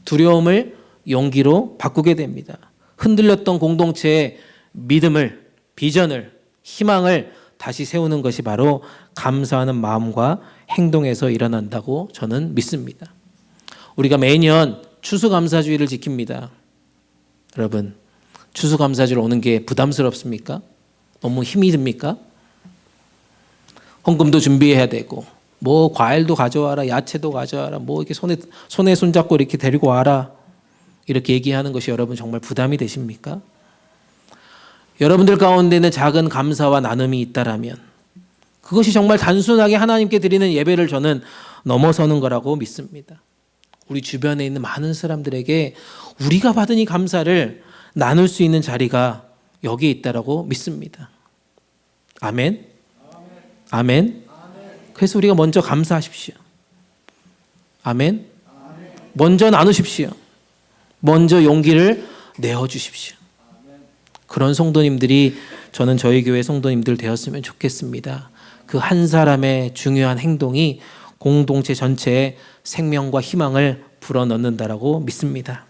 두려움을 용기로 바꾸게 됩니다. 흔들렸던 공동체의 믿음을, 비전을, 희망을 다시 세우는 것이 바로 감사하는 마음과 행동에서 일어난다고 저는 믿습니다. 우리가 매년 추수감사주의를 지킵니다. 여러분, 추수감사주일 오는 게 부담스럽습니까? 너무 힘이 듭니까? 헌금도 준비해야 되고 뭐 과일도 가져와라, 야채도 가져와라, 뭐 이렇게 손에 손잡고 이렇게 데리고 와라, 이렇게 얘기하는 것이 여러분 정말 부담이 되십니까? 여러분들 가운데는 작은 감사와 나눔이 있다라면 그것이 정말 단순하게 하나님께 드리는 예배를 저는 넘어서는 거라고 믿습니다. 우리 주변에 있는 많은 사람들에게 우리가 받은 이 감사를 나눌 수 있는 자리가 여기에 있다라고 믿습니다. 아멘. 아멘. 그래서 우리가 먼저 감사하십시오. 아멘. 먼저 나누십시오. 먼저 용기를 내어주십시오. 그런 성도님들이 저는 저희 교회 성도님들 되었으면 좋겠습니다. 그 한 사람의 중요한 행동이 공동체 전체에 생명과 희망을 불어넣는다라고 믿습니다.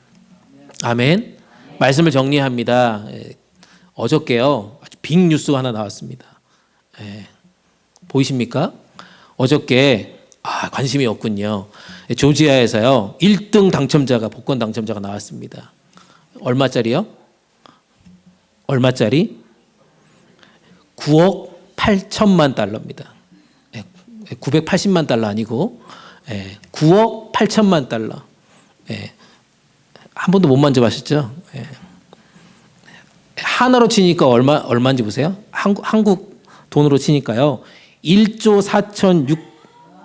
아멘. 말씀을 정리합니다. 어저께요 아주 빅 뉴스가 하나 나왔습니다. 보이십니까? 어저께 관심이 없군요. 조지아에서요 1등 당첨자가, 복권 당첨자가 나왔습니다. 얼마짜리요? 얼마짜리? 9억 8천만 달러입니다. 980만 달러 아니고 9억 8천만 달러. 한 번도 못 만져봤었죠? 하나로 치니까 얼마인지 보세요. 한국 돈으로 치니까요 1조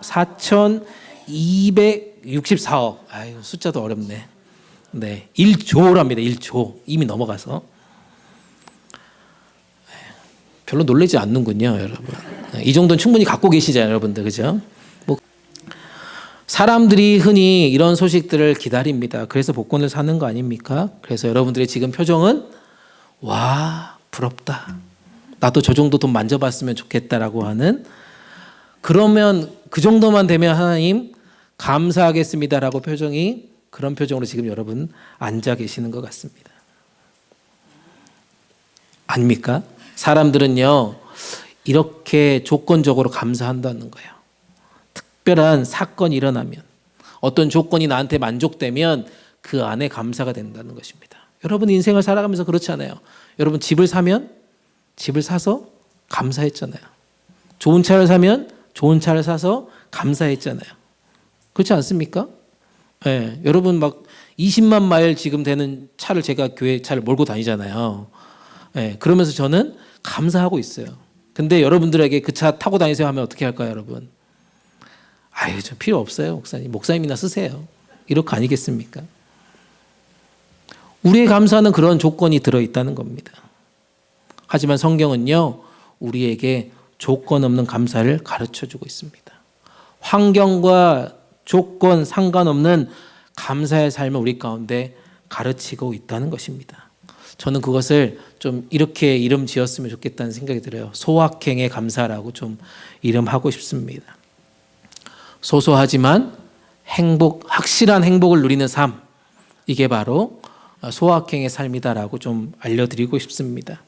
4,264억. 아유, 숫자도 어렵네. 네, 1조랍니다. 1조. 이미 넘어가서. 별로 놀라지 않는군요, 여러분. 이 정도는 충분히 갖고 계시잖아요, 여러분들. 그죠? 사람들이 흔히 이런 소식들을 기다립니다. 그래서 복권을 사는 거 아닙니까? 그래서 여러분들의 지금 표정은 와, 부럽다. 나도 저 정도 돈 만져봤으면 좋겠다라고 하는, 그러면 그 정도만 되면 하나님 감사하겠습니다라고 표정이, 그런 표정으로 지금 여러분 앉아 계시는 것 같습니다. 아닙니까? 사람들은요 이렇게 조건적으로 감사한다는 거예요. 특별한 사건이 일어나면, 어떤 조건이 나한테 만족되면 그 안에 감사가 된다는 것입니다. 여러분 인생을 살아가면서 그렇잖아요. 여러분 집을 사면 집을 사서 감사했잖아요. 좋은 차를 사면 좋은 차를 사서 감사했잖아요. 그렇지 않습니까? 예, 여러분 막 20만 마일 지금 되는 차를 제가 교회 차를 몰고 다니잖아요. 예, 그러면서 저는 감사하고 있어요. 근데 여러분들에게 그 차 타고 다니세요 하면 어떻게 할까요, 여러분? 아유, 저 필요 없어요, 목사님. 목사님이나 쓰세요. 이럴 거 아니겠습니까? 우리의 감사는 그런 조건이 들어있다는 겁니다. 하지만 성경은요, 우리에게 조건 없는 감사를 가르쳐주고 있습니다. 환경과 조건 상관없는 감사의 삶을 우리 가운데 가르치고 있다는 것입니다. 저는 그것을 좀 이렇게 이름 지었으면 좋겠다는 생각이 들어요. 소확행의 감사라고 좀 이름하고 싶습니다. 소소하지만 확실한 행복을 누리는 삶, 이게 바로 소확행의 삶이다라고 좀 알려드리고 싶습니다.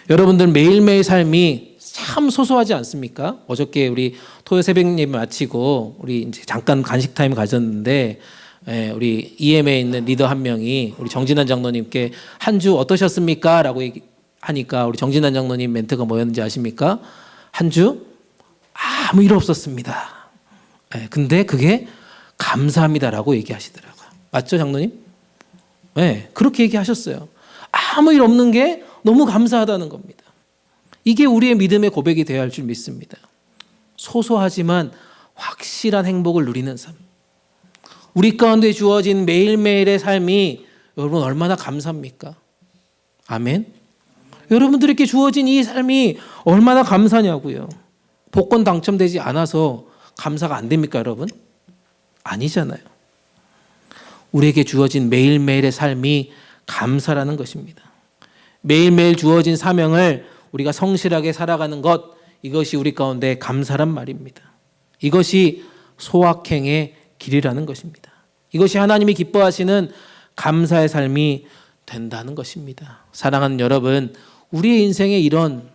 여러분들 매일매일 삶이 참 소소하지 않습니까? 어저께 우리 토요 새벽 예배 마치고 우리 이제 잠깐 간식 타임 가졌는데, 우리 EM에 있는 리더 한 명이 우리 정진환 장로님께 한 주 어떠셨습니까? 라고 하니까 우리 정진환 장로님 멘트가 뭐였는지 아십니까? 한 주 아무 일 없었습니다. 근데 그게 감사합니다라고 얘기하시더라고요. 맞죠, 장로님? 네, 그렇게 얘기하셨어요. 아무 일 없는 게 너무 감사하다는 겁니다. 이게 우리의 믿음의 고백이 되어야 할 줄 믿습니다. 소소하지만 확실한 행복을 누리는 삶. 우리 가운데 주어진 매일매일의 삶이 여러분 얼마나 감사합니까? 아멘. 여러분들에게 주어진 이 삶이 얼마나 감사냐고요. 복권 당첨되지 않아서 감사가 안 됩니까, 여러분? 아니잖아요. 우리에게 주어진 매일매일의 삶이 감사라는 것입니다. 매일매일 주어진 사명을 우리가 성실하게 살아가는 것, 이것이 우리 가운데 감사란 말입니다. 이것이 소확행의 길이라는 것입니다. 이것이 하나님이 기뻐하시는 감사의 삶이 된다는 것입니다. 사랑하는 여러분, 우리의 인생에 이런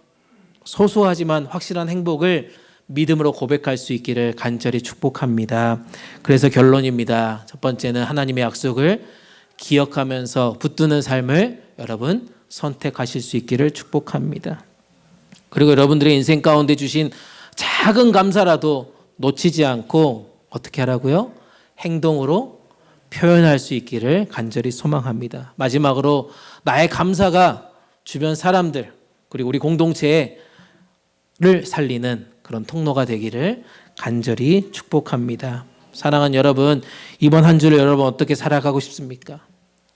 소소하지만 확실한 행복을 믿음으로 고백할 수 있기를 간절히 축복합니다. 그래서 결론입니다. 첫 번째는 하나님의 약속을 기억하면서 붙드는 삶을 여러분 선택하실 수 있기를 축복합니다. 그리고 여러분들의 인생 가운데 주신 작은 감사라도 놓치지 않고 어떻게 하라고요? 행동으로 표현할 수 있기를 간절히 소망합니다. 마지막으로 나의 감사가 주변 사람들 그리고 우리 공동체를 살리는 그런 통로가 되기를 간절히 축복합니다. 사랑하는 여러분, 이번 한 주를 여러분 어떻게 살아가고 싶습니까?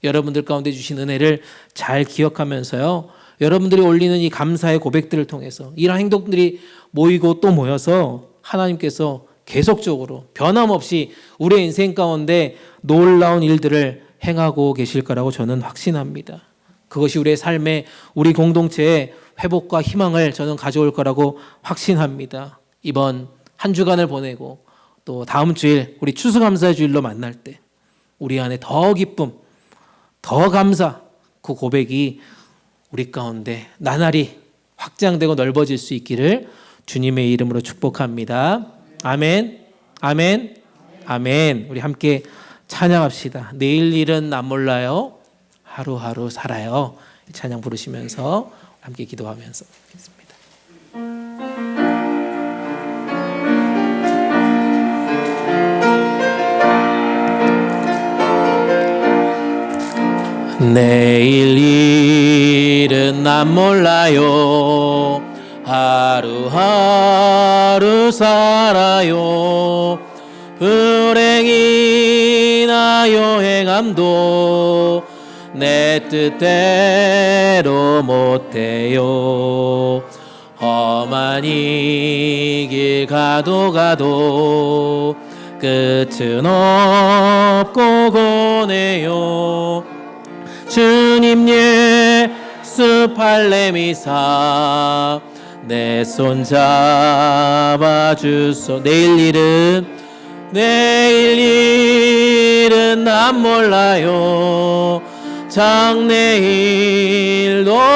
여러분들 가운데 주신 은혜를 잘 기억하면서요, 여러분들이 올리는 이 감사의 고백들을 통해서 이런 행동들이 모이고 또 모여서 하나님께서 계속적으로 변함없이 우리의 인생 가운데 놀라운 일들을 행하고 계실 거라고 저는 확신합니다. 그것이 우리의 삶에, 우리 공동체의 회복과 희망을 저는 가져올 거라고 확신합니다. 이번 한 주간을 보내고 또 다음 주일 우리 추수감사의 주일로 만날 때 우리 안에 더 기쁨, 더 감사, 그 고백이 우리 가운데 나날이 확장되고 넓어질 수 있기를 주님의 이름으로 축복합니다. 아멘, 아멘, 아멘. 우리 함께 찬양합시다. 내일 일은 난 몰라요, 하루하루 살아요. 찬양 부르시면서 함께 기도하면서 하겠습니다. 내일 일은 난 몰라요, 하루하루 살아요. 불행이나 여행함도 내 뜻대로 못해요. 험한 이 길 가도 끝은 없고 고네요. 주님 예수 팔레미사 내 손 잡아주소. 내일 일은 난 몰라요, 장래일도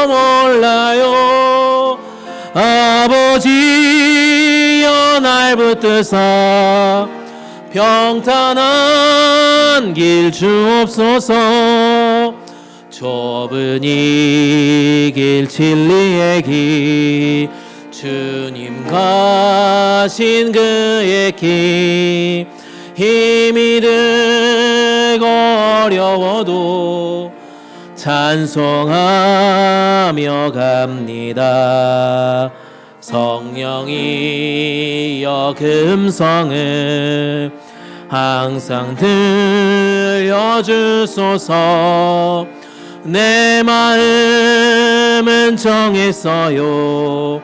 몰라요. 아버지여 날 붙드사 평탄한 길 주옵소서. 좁은 이 길 진리의 길 주님 가신 그의 길 힘이 든 어려워도 찬송하며 갑니다. 성령이여 금성을 항상 들려주소서. 내 마음은 정했어요.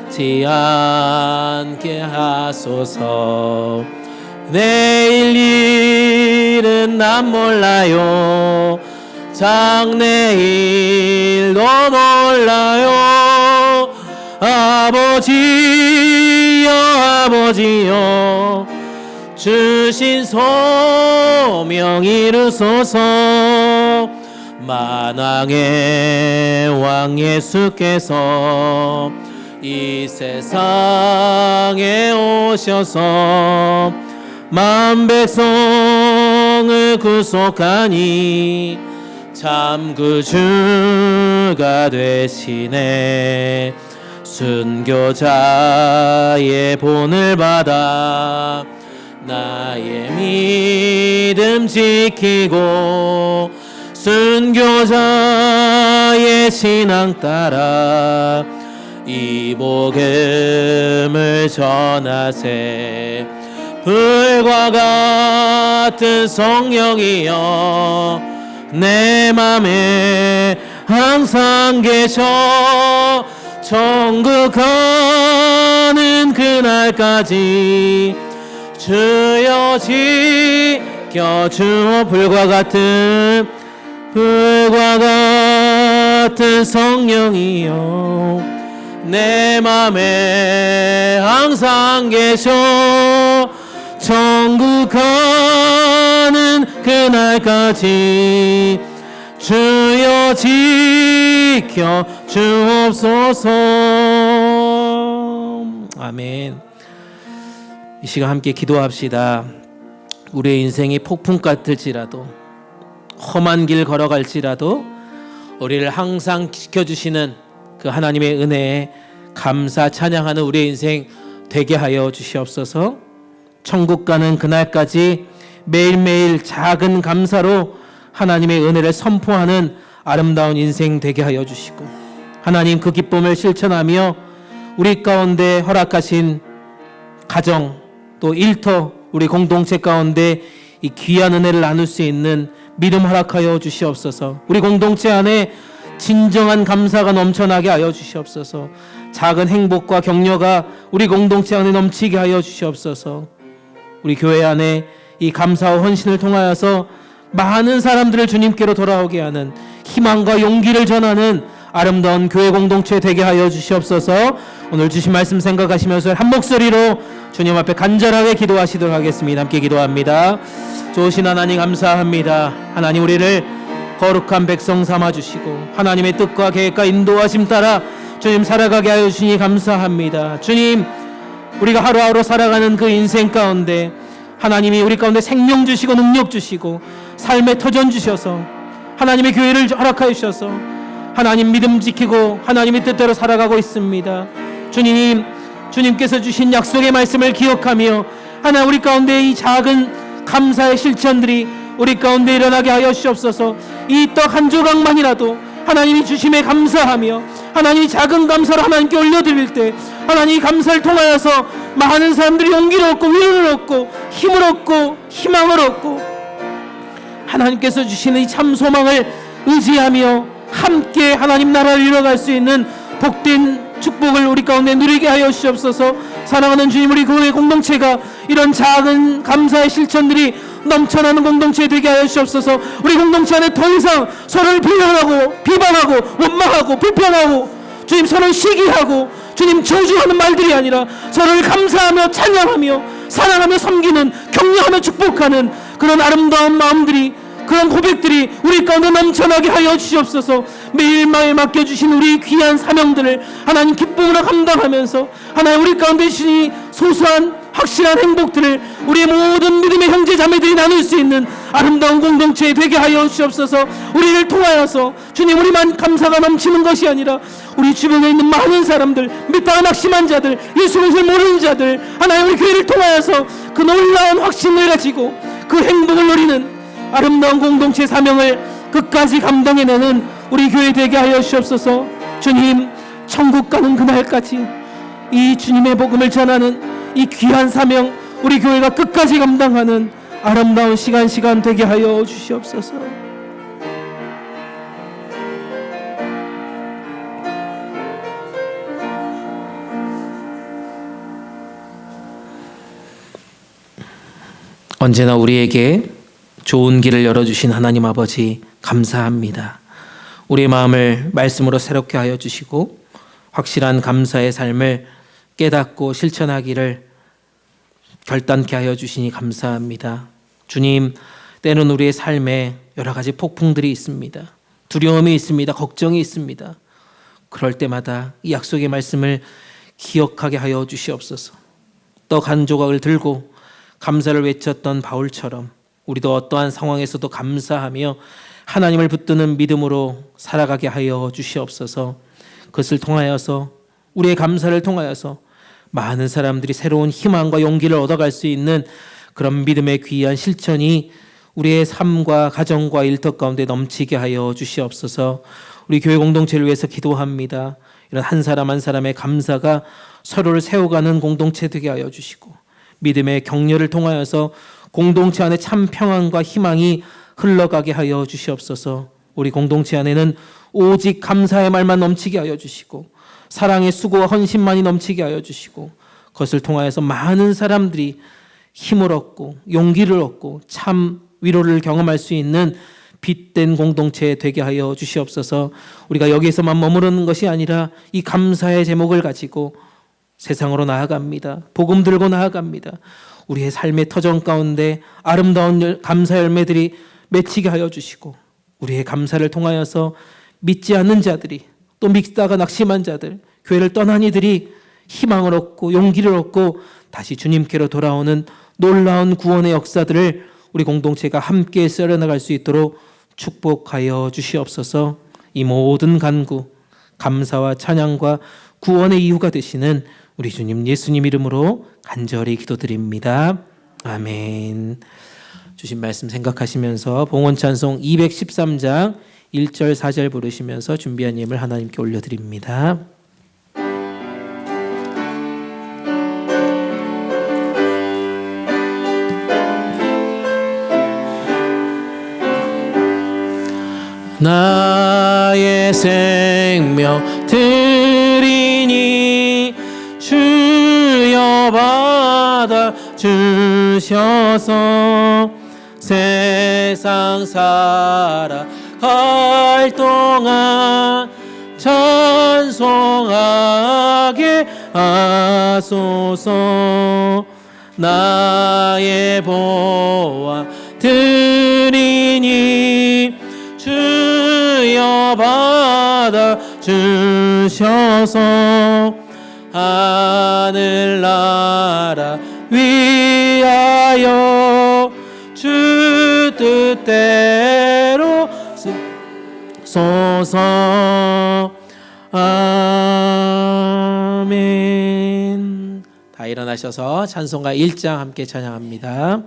지 않게 하소서. 내일 일은 난 몰라요. 장래일도 몰라요. 아버지여 아버지여 주신 소명 이루소서. 만왕의 왕 예수께서 이 세상에 오셔서 만 백성을 구속하니 참 구주가 되시네. 순교자의 본을 받아 나의 믿음 지키고 순교자의 신앙 따라 이 복음을 전하세. 불과 같은 성령이여 내 맘에 항상 계셔. 천국 가는 그날까지 주여 지켜주어. 불과 같은 성령이여 내 맘에 항상 계셔. 천국 가는 그날까지 주여 지켜 주옵소서. 아멘. 이 시간 함께 기도합시다. 우리의 인생이 폭풍 같을지라도 험한 길 걸어갈지라도 우리를 항상 지켜주시는 그 하나님의 은혜에 감사 찬양하는 우리의 인생 되게 하여 주시옵소서. 천국 가는 그날까지 매일매일 작은 감사로 하나님의 은혜를 선포하는 아름다운 인생 되게 하여 주시고, 하나님 그 기쁨을 실천하며 우리 가운데 허락하신 가정 또 일터 우리 공동체 가운데 이 귀한 은혜를 나눌 수 있는 믿음 허락하여 주시옵소서. 우리 공동체 안에 진정한 감사가 넘쳐나게 하여 주시옵소서. 작은 행복과 격려가 우리 공동체 안에 넘치게 하여 주시옵소서. 우리 교회 안에 이 감사와 헌신을 통하여서 많은 사람들을 주님께로 돌아오게 하는 희망과 용기를 전하는 아름다운 교회 공동체 되게 하여 주시옵소서. 오늘 주신 말씀 생각하시면서 한 목소리로 주님 앞에 간절하게 기도하시도록 하겠습니다. 함께 기도합니다. 좋으신 하나님 감사합니다. 하나님 우리를 거룩한 백성 삼아주시고 하나님의 뜻과 계획과 인도하심 따라 주님 살아가게 하여 주시니 감사합니다. 주님, 우리가 하루하루 살아가는 그 인생 가운데 하나님이 우리 가운데 생명 주시고 능력 주시고 삶의 터전 주셔서 하나님의 교회를 허락하여 주셔서 하나님 믿음 지키고 하나님의 뜻대로 살아가고 있습니다. 주님, 주님께서 주신 약속의 말씀을 기억하며 하나 우리 가운데 이 작은 감사의 실천들이 우리 가운데 일어나게 하여 주시옵소서. 이 떡 한 조각만이라도 하나님이 주심에 감사하며 하나님이 작은 감사로 하나님께 올려드릴 때 하나님 이 감사를 통하여서 많은 사람들이 용기를 얻고 위로를 얻고 힘을 얻고 희망을 얻고 하나님께서 주시는 이 참 소망을 의지하며 함께 하나님 나라를 이뤄갈 수 있는 복된 축복을 우리 가운데 누리게 하여 주시옵소서. 사랑하는 주님, 우리 교회 공동체가 이런 작은 감사의 실천들이 넘쳐나는 공동체 되게 하여 주시옵소서. 우리 공동체 안에 더 이상 서로를 비방하고 원망하고 불평하고 주님 서로를 시기하고 주님 저주하는 말들이 아니라 서로를 감사하며 찬양하며 사랑하며 섬기는 격려하며 축복하는 그런 아름다운 마음들이, 그런 고백들이 우리 가운데 넘쳐나게 하여 주시옵소서. 매일매일 맡겨주신 우리 귀한 사명들을 하나님 기쁨으로 감당하면서 하나님 우리 가운데 주신 소소한 확실한 행복들을 우리의 모든 믿음의 형제 자매들이 나눌 수 있는 아름다운 공동체 되게 하여 주시옵소서. 우리를 통하여서 주님, 우리만 감사가 넘치는 것이 아니라 우리 주변에 있는 많은 사람들, 믿다가 낙심한 자들, 예수를 모르는 자들, 하나님 우리 교회를 통하여서 그 놀라운 확신을 가지고 그 행복을 누리는 아름다운 공동체 사명을 끝까지 감당해내는 우리 교회 되게 하여 주옵소서. 주님, 천국 가는 그날까지 이 주님의 복음을 전하는 이 귀한 사명 우리 교회가 끝까지 감당하는 아름다운 시간 되게 하여 주시옵소서. 언제나 우리에게 좋은 길을 열어주신 하나님 아버지 감사합니다. 우리의 마음을 말씀으로 새롭게 하여 주시고 확실한 감사의 삶을 깨닫고 실천하기를 결단케 하여 주시니 감사합니다. 주님, 때는 우리의 삶에 여러 가지 폭풍들이 있습니다. 두려움이 있습니다. 걱정이 있습니다. 그럴 때마다 이 약속의 말씀을 기억하게 하여 주시옵소서. 떡 한 조각을 들고 감사를 외쳤던 바울처럼 우리도 어떠한 상황에서도 감사하며 하나님을 붙드는 믿음으로 살아가게 하여 주시옵소서. 그것을 통하여서 우리의 감사를 통하여서 많은 사람들이 새로운 희망과 용기를 얻어갈 수 있는 그런 믿음의 귀한 실천이 우리의 삶과 가정과 일터 가운데 넘치게 하여 주시옵소서. 우리 교회 공동체를 위해서 기도합니다. 이런 한 사람 한 사람의 감사가 서로를 세워가는 공동체 되게 하여 주시고 믿음의 격려를 통하여서 공동체 안에 참 평안과 희망이 흘러가게 하여 주시옵소서. 우리 공동체 안에는 오직 감사의 말만 넘치게 하여 주시고 사랑의 수고와 헌신만이 넘치게 하여 주시고 그것을 통하여서 많은 사람들이 힘을 얻고 용기를 얻고 참 위로를 경험할 수 있는 빛된 공동체 되게 하여 주시옵소서. 우리가 여기에서만 머무르는 것이 아니라 이 감사의 제목을 가지고 세상으로 나아갑니다. 복음 들고 나아갑니다. 우리의 삶의 터전 가운데 아름다운 감사 열매들이 맺히게 하여 주시고 우리의 감사를 통하여서 믿지 않는 자들이 또 믿다가 낙심한 자들, 교회를 떠난 이들이 희망을 얻고 용기를 얻고 다시 주님께로 돌아오는 놀라운 구원의 역사들을 우리 공동체가 함께 썰어나갈 수 있도록 축복하여 주시옵소서. 이 모든 간구, 감사와 찬양과 구원의 이유가 되시는 우리 주님 예수님 이름으로 간절히 기도드립니다. 아멘. 주신 말씀 생각하시면서 봉헌 찬송 213장 1절 4절 부르시면서 준비한 예물 하나님께 올려드립니다. 나의 생명 드리니 주여 받아 주셔서 세상 살아갈 동안 찬송하게 하소서. 나의 보아 드리니 주여 받아 주셔서 하늘나라 위하여 주 뜻대로 쓰소서. 아멘. 다 일어나셔서 찬송가 1장 함께 찬양합니다.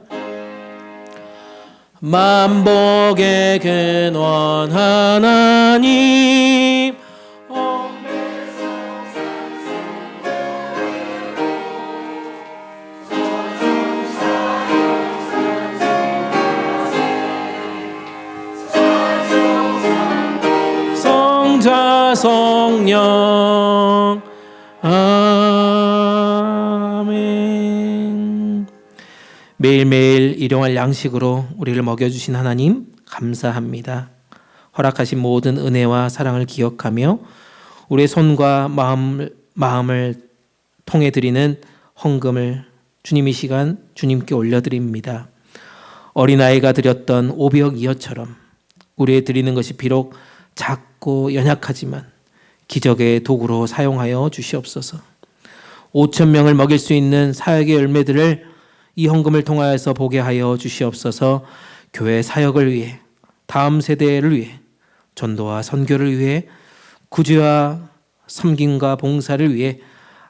만복의 근원 하나님 성자 성령 아멘. 매일매일 일용할 양식으로 우리를 먹여주신 하나님 감사합니다. 허락하신 모든 은혜와 사랑을 기억하며 우리의 손과 마음을 통해 드리는 헌금을 주님 이 시간 주님께 올려드립니다. 어린아이가 드렸던 오병 이어처럼 우리의 드리는 것이 비록 작고 연약하지만 기적의 도구로 사용하여 주시옵소서. 5,000명을 먹일 수 있는 사역의 열매들을 이 헌금을 통하여서 보게 하여 주시옵소서. 교회 사역을 위해, 다음 세대를 위해, 전도와 선교를 위해, 구제와 섬김과 봉사를 위해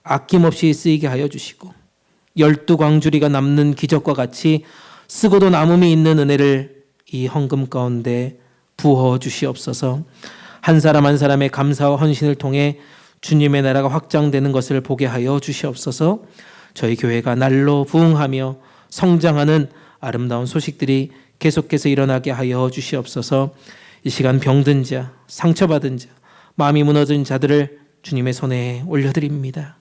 아낌없이 쓰이게 하여 주시고 12광주리가 남는 기적과 같이 쓰고도 남음이 있는 은혜를 이 헌금 가운데 부어 주시옵소서. 한 사람 한 사람의 감사와 헌신을 통해 주님의 나라가 확장되는 것을 보게 하여 주시옵소서. 저희 교회가 날로 부흥하며 성장하는 아름다운 소식들이 계속해서 일어나게 하여 주시옵소서. 이 시간 병든 자, 상처받은 자, 마음이 무너진 자들을 주님의 손에 올려드립니다.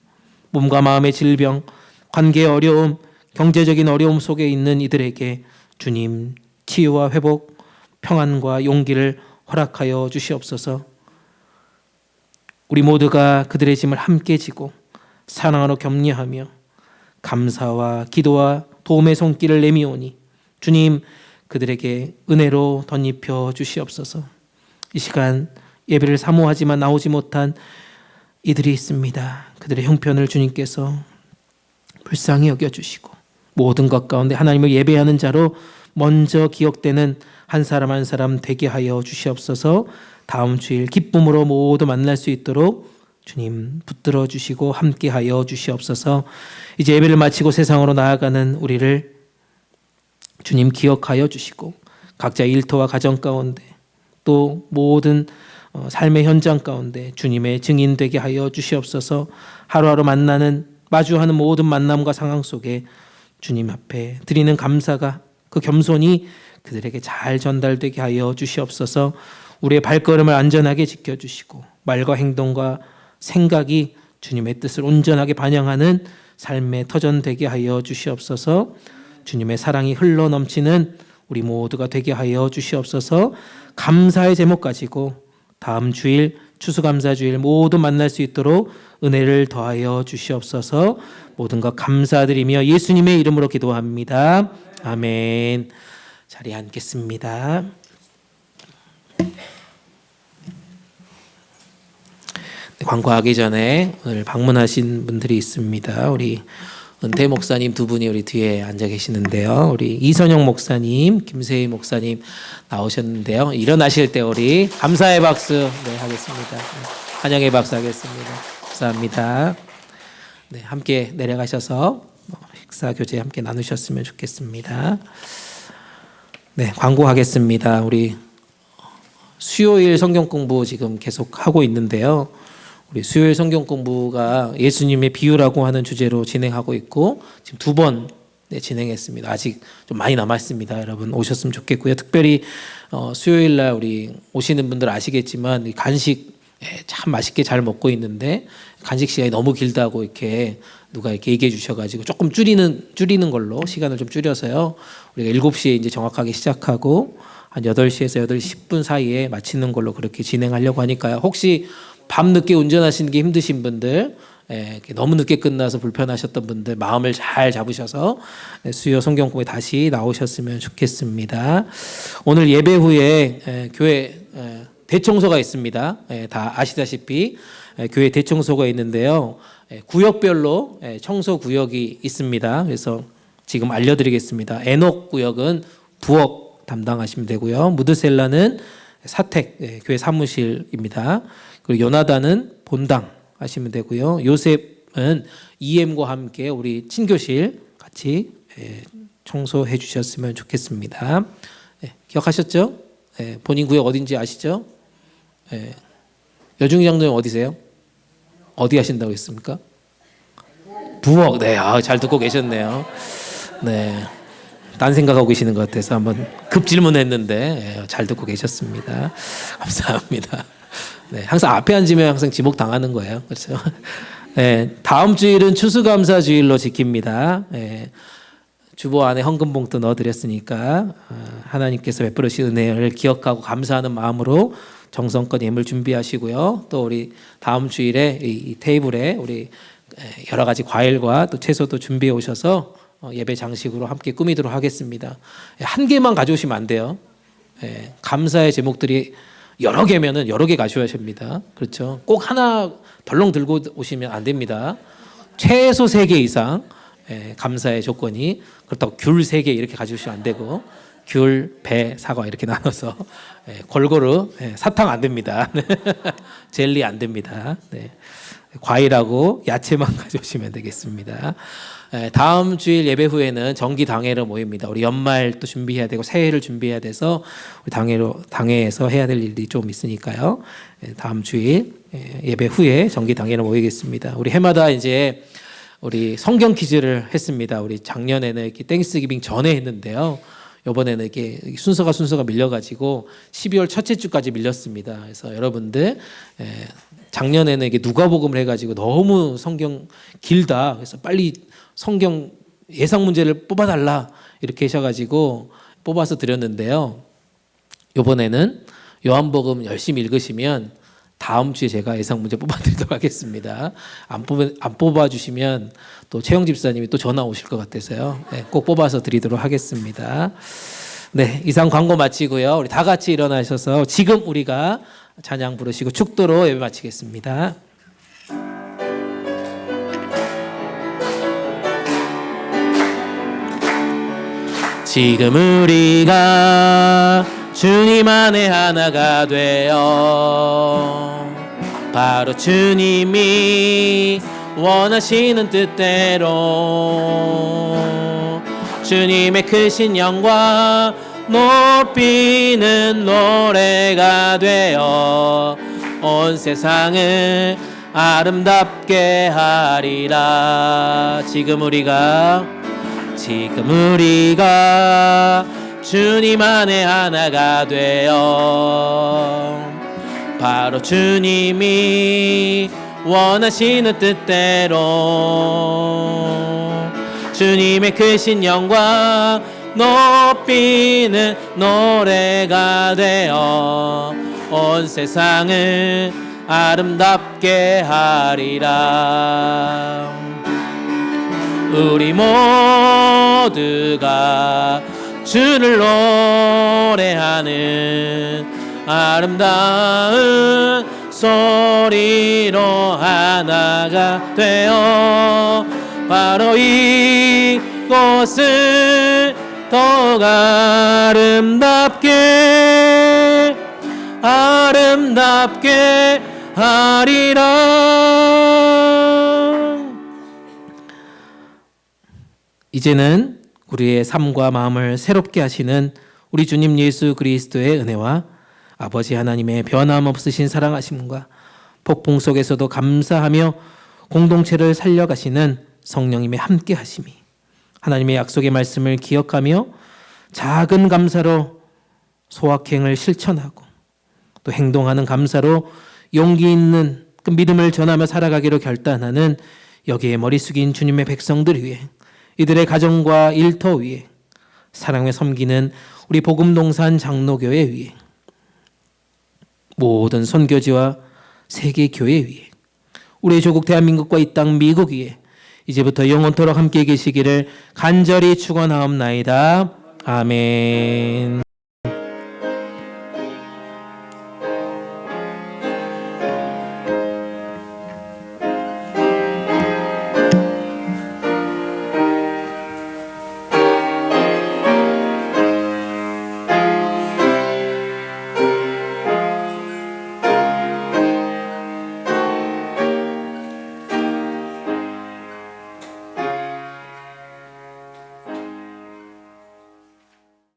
몸과 마음의 질병, 관계의 어려움, 경제적인 어려움 속에 있는 이들에게 주님 치유와 회복, 평안과 용기를 허락하여 주시옵소서. 우리 모두가 그들의 짐을 함께 지고 사랑으로 격려하며 감사와 기도와 도움의 손길을 내미오니 주님 그들에게 은혜로 덧입혀 주시옵소서. 이 시간 예배를 사모하지만 나오지 못한 이들이 있습니다. 그들의 형편을 주님께서 불쌍히 여겨주시고 모든 것 가운데 하나님을 예배하는 자로 먼저 기억되는 한 사람 한 사람 되게 하여 주시옵소서. 다음 주일 기쁨으로 모두 만날 수 있도록 주님 붙들어 주시고 함께 하여 주시옵소서. 이제 예배를 마치고 세상으로 나아가는 우리를 주님 기억하여 주시고 각자 일터와 가정 가운데 또 모든 삶의 현장 가운데 주님의 증인 되게 하여 주시옵소서. 하루하루 만나는 마주하는 모든 만남과 상황 속에 주님 앞에 드리는 감사가 그 겸손이 그들에게 잘 전달되게 하여 주시옵소서. 우리의 발걸음을 안전하게 지켜주시고 말과 행동과 생각이 주님의 뜻을 온전하게 반영하는 삶의 터전되게 하여 주시옵소서. 주님의 사랑이 흘러넘치는 우리 모두가 되게 하여 주시옵소서. 감사의 제목 가지고 다음 주일 추수감사주일 모두 만날 수 있도록 은혜를 더하여 주시옵소서. 모든 것 감사드리며 예수님의 이름으로 기도합니다. 아멘. 자리에 앉겠습니다. 광고하기 전에 오늘 방문하신 분들이 있습니다. 우리 은퇴 목사님 두 분이 우리 뒤에 앉아 계시는데요. 우리 이선영 목사님, 김세희 목사님 나오셨는데요. 일어나실 때 우리 감사의 박수 하겠습니다. 환영의 박수 하겠습니다. 감사합니다. 네, 함께 내려가셔서 식사 교제 함께 나누셨으면 좋겠습니다. 네, 광고하겠습니다. 우리 수요일 성경 공부 지금 계속 하고 있는데요. 우리 수요일 성경 공부가 예수님의 비유라고 하는 주제로 진행하고 있고 지금 2번 진행했습니다. 아직 좀 많이 남았습니다. 여러분 오셨으면 좋겠고요. 특별히 수요일 날 우리 오시는 분들 아시겠지만 간식 참 맛있게 잘 먹고 있는데 간식 시간이 너무 길다고 이렇게 누가 이렇게 얘기해 주셔가지고 조금 줄이는 걸로 시간을 좀 줄여서요. 우리가 7시에 이제 정확하게 시작하고 한 8시에서 8시 10분 사이에 마치는 걸로 그렇게 진행하려고 하니까요. 혹시 밤 늦게 운전하시는 게 힘드신 분들, 너무 늦게 끝나서 불편하셨던 분들 마음을 잘 잡으셔서 수요 성경 공부에 다시 나오셨으면 좋겠습니다. 오늘 예배 후에 교회 대청소가 있습니다. 다 아시다시피 교회 대청소가 있는데요. 구역별로 청소 구역이 있습니다. 그래서 지금 알려드리겠습니다. 에녹 구역은 부엌 담당하시면 되고요. 무드셀라는 사택 교회 사무실입니다. 그리고 요나단은 본당 하시면 되고요. 요셉은 EM과 함께 우리 친교실 같이 청소해 주셨으면 좋겠습니다. 기억하셨죠? 본인 구역 어딘지 아시죠? 여중이 장로님 어디세요? 어디 하신다고 했습니까? 부엌. 네, 잘 듣고 계셨네요. 네, 딴 생각하고 계시는 것 같아서 한번 급 질문했는데 잘 듣고 계셨습니다. 감사합니다. 네, 항상 앞에 앉으면 항상 지목 당하는 거예요. 그렇죠? 네, 다음 주일은 추수감사주일로 지킵니다. 네, 주보 안에 헌금 봉투 넣어드렸으니까 하나님께서 베풀으신 은혜를 기억하고 감사하는 마음으로 정성껏 예물 준비하시고요. 또 우리 다음 주일에 이 테이블에 우리 여러 가지 과일과 또 채소도 준비해 오셔서 예배 장식으로 함께 꾸미도록 하겠습니다. 한 개만 가져오시면 안 돼요. 감사의 제목들이 여러 개면은 여러 개 가져야 됩니다. 그렇죠? 꼭 하나 덜렁 들고 오시면 안 됩니다. 최소 3개 이상 감사의 조건이 그렇다고 귤 3개 이렇게 가져오시면 안 되고 귤, 배, 사과 이렇게 나눠서 골고루 사탕 안 됩니다. 젤리 안 됩니다. 네. 과일하고 야채만 가져오시면 되겠습니다. 다음 주일 예배 후에는 정기 당회로 모입니다. 우리 연말 또 준비해야 되고 새해를 준비해야 돼서 우리 당회에서 해야 될 일이 좀 있으니까요. 다음 주일 예배 후에 정기 당회로 모이겠습니다. 우리 해마다 이제 우리 성경 퀴즈를 했습니다. 우리 작년에는 이렇게 땡스기빙 전에 했는데요. 이번에는 이렇게 순서가 밀려가지고 12월 첫째 주까지 밀렸습니다. 그래서 여러분들 작년에는 이게 누가복음을 해가지고 너무 성경 길다. 그래서 빨리 성경 예상 문제를 뽑아달라 이렇게 하셔가지고 뽑아서 드렸는데요. 이번에는 요한복음 열심히 읽으시면 다음 주에 제가 예상 문제 뽑아드리도록 하겠습니다. 안 뽑아주시면 또 최영 집사님이 또 전화 오실 것 같아서요. 꼭 뽑아서 드리도록 하겠습니다. 네, 이상 광고 마치고요. 우리 다 같이 일어나셔서 지금 우리가 찬양 부르시고 축도로 예배 마치겠습니다. 지금 우리가 주님 안에 하나가 되어 바로 주님이 원하시는 뜻대로 주님의 크신 영광 높이는 노래가 되어 온 세상을 아름답게 하리라. 지금 우리가 주님 안에 하나가 되어 바로 주님이 원하시는 뜻대로 주님의 크신 영광 높이는 노래가 되어 온 세상을 아름답게 하리라. 우리 모두가 주를 노래하는 아름다운 소리로 하나가 되어 바로 이곳을 더욱 아름답게 하리라. 이제는 우리의 삶과 마음을 새롭게 하시는 우리 주님 예수 그리스도의 은혜와 아버지 하나님의 변함없으신 사랑하심과 폭풍 속에서도 감사하며 공동체를 살려가시는 성령님의 함께 하심이 하나님의 약속의 말씀을 기억하며 작은 감사로 소확행을 실천하고 또 행동하는 감사로 용기 있는 그 믿음을 전하며 살아가기로 결단하는 여기에 머리 숙인 주님의 백성들 위해 이들의 가정과 일터 위에 사랑에 섬기는 우리 복음동산 장로교회 위에 모든 선교지와 세계교회 위에 우리의 조국 대한민국과 이 땅 미국 위에 이제부터 영원토록 함께 계시기를 간절히 축원하옵나이다. 아멘.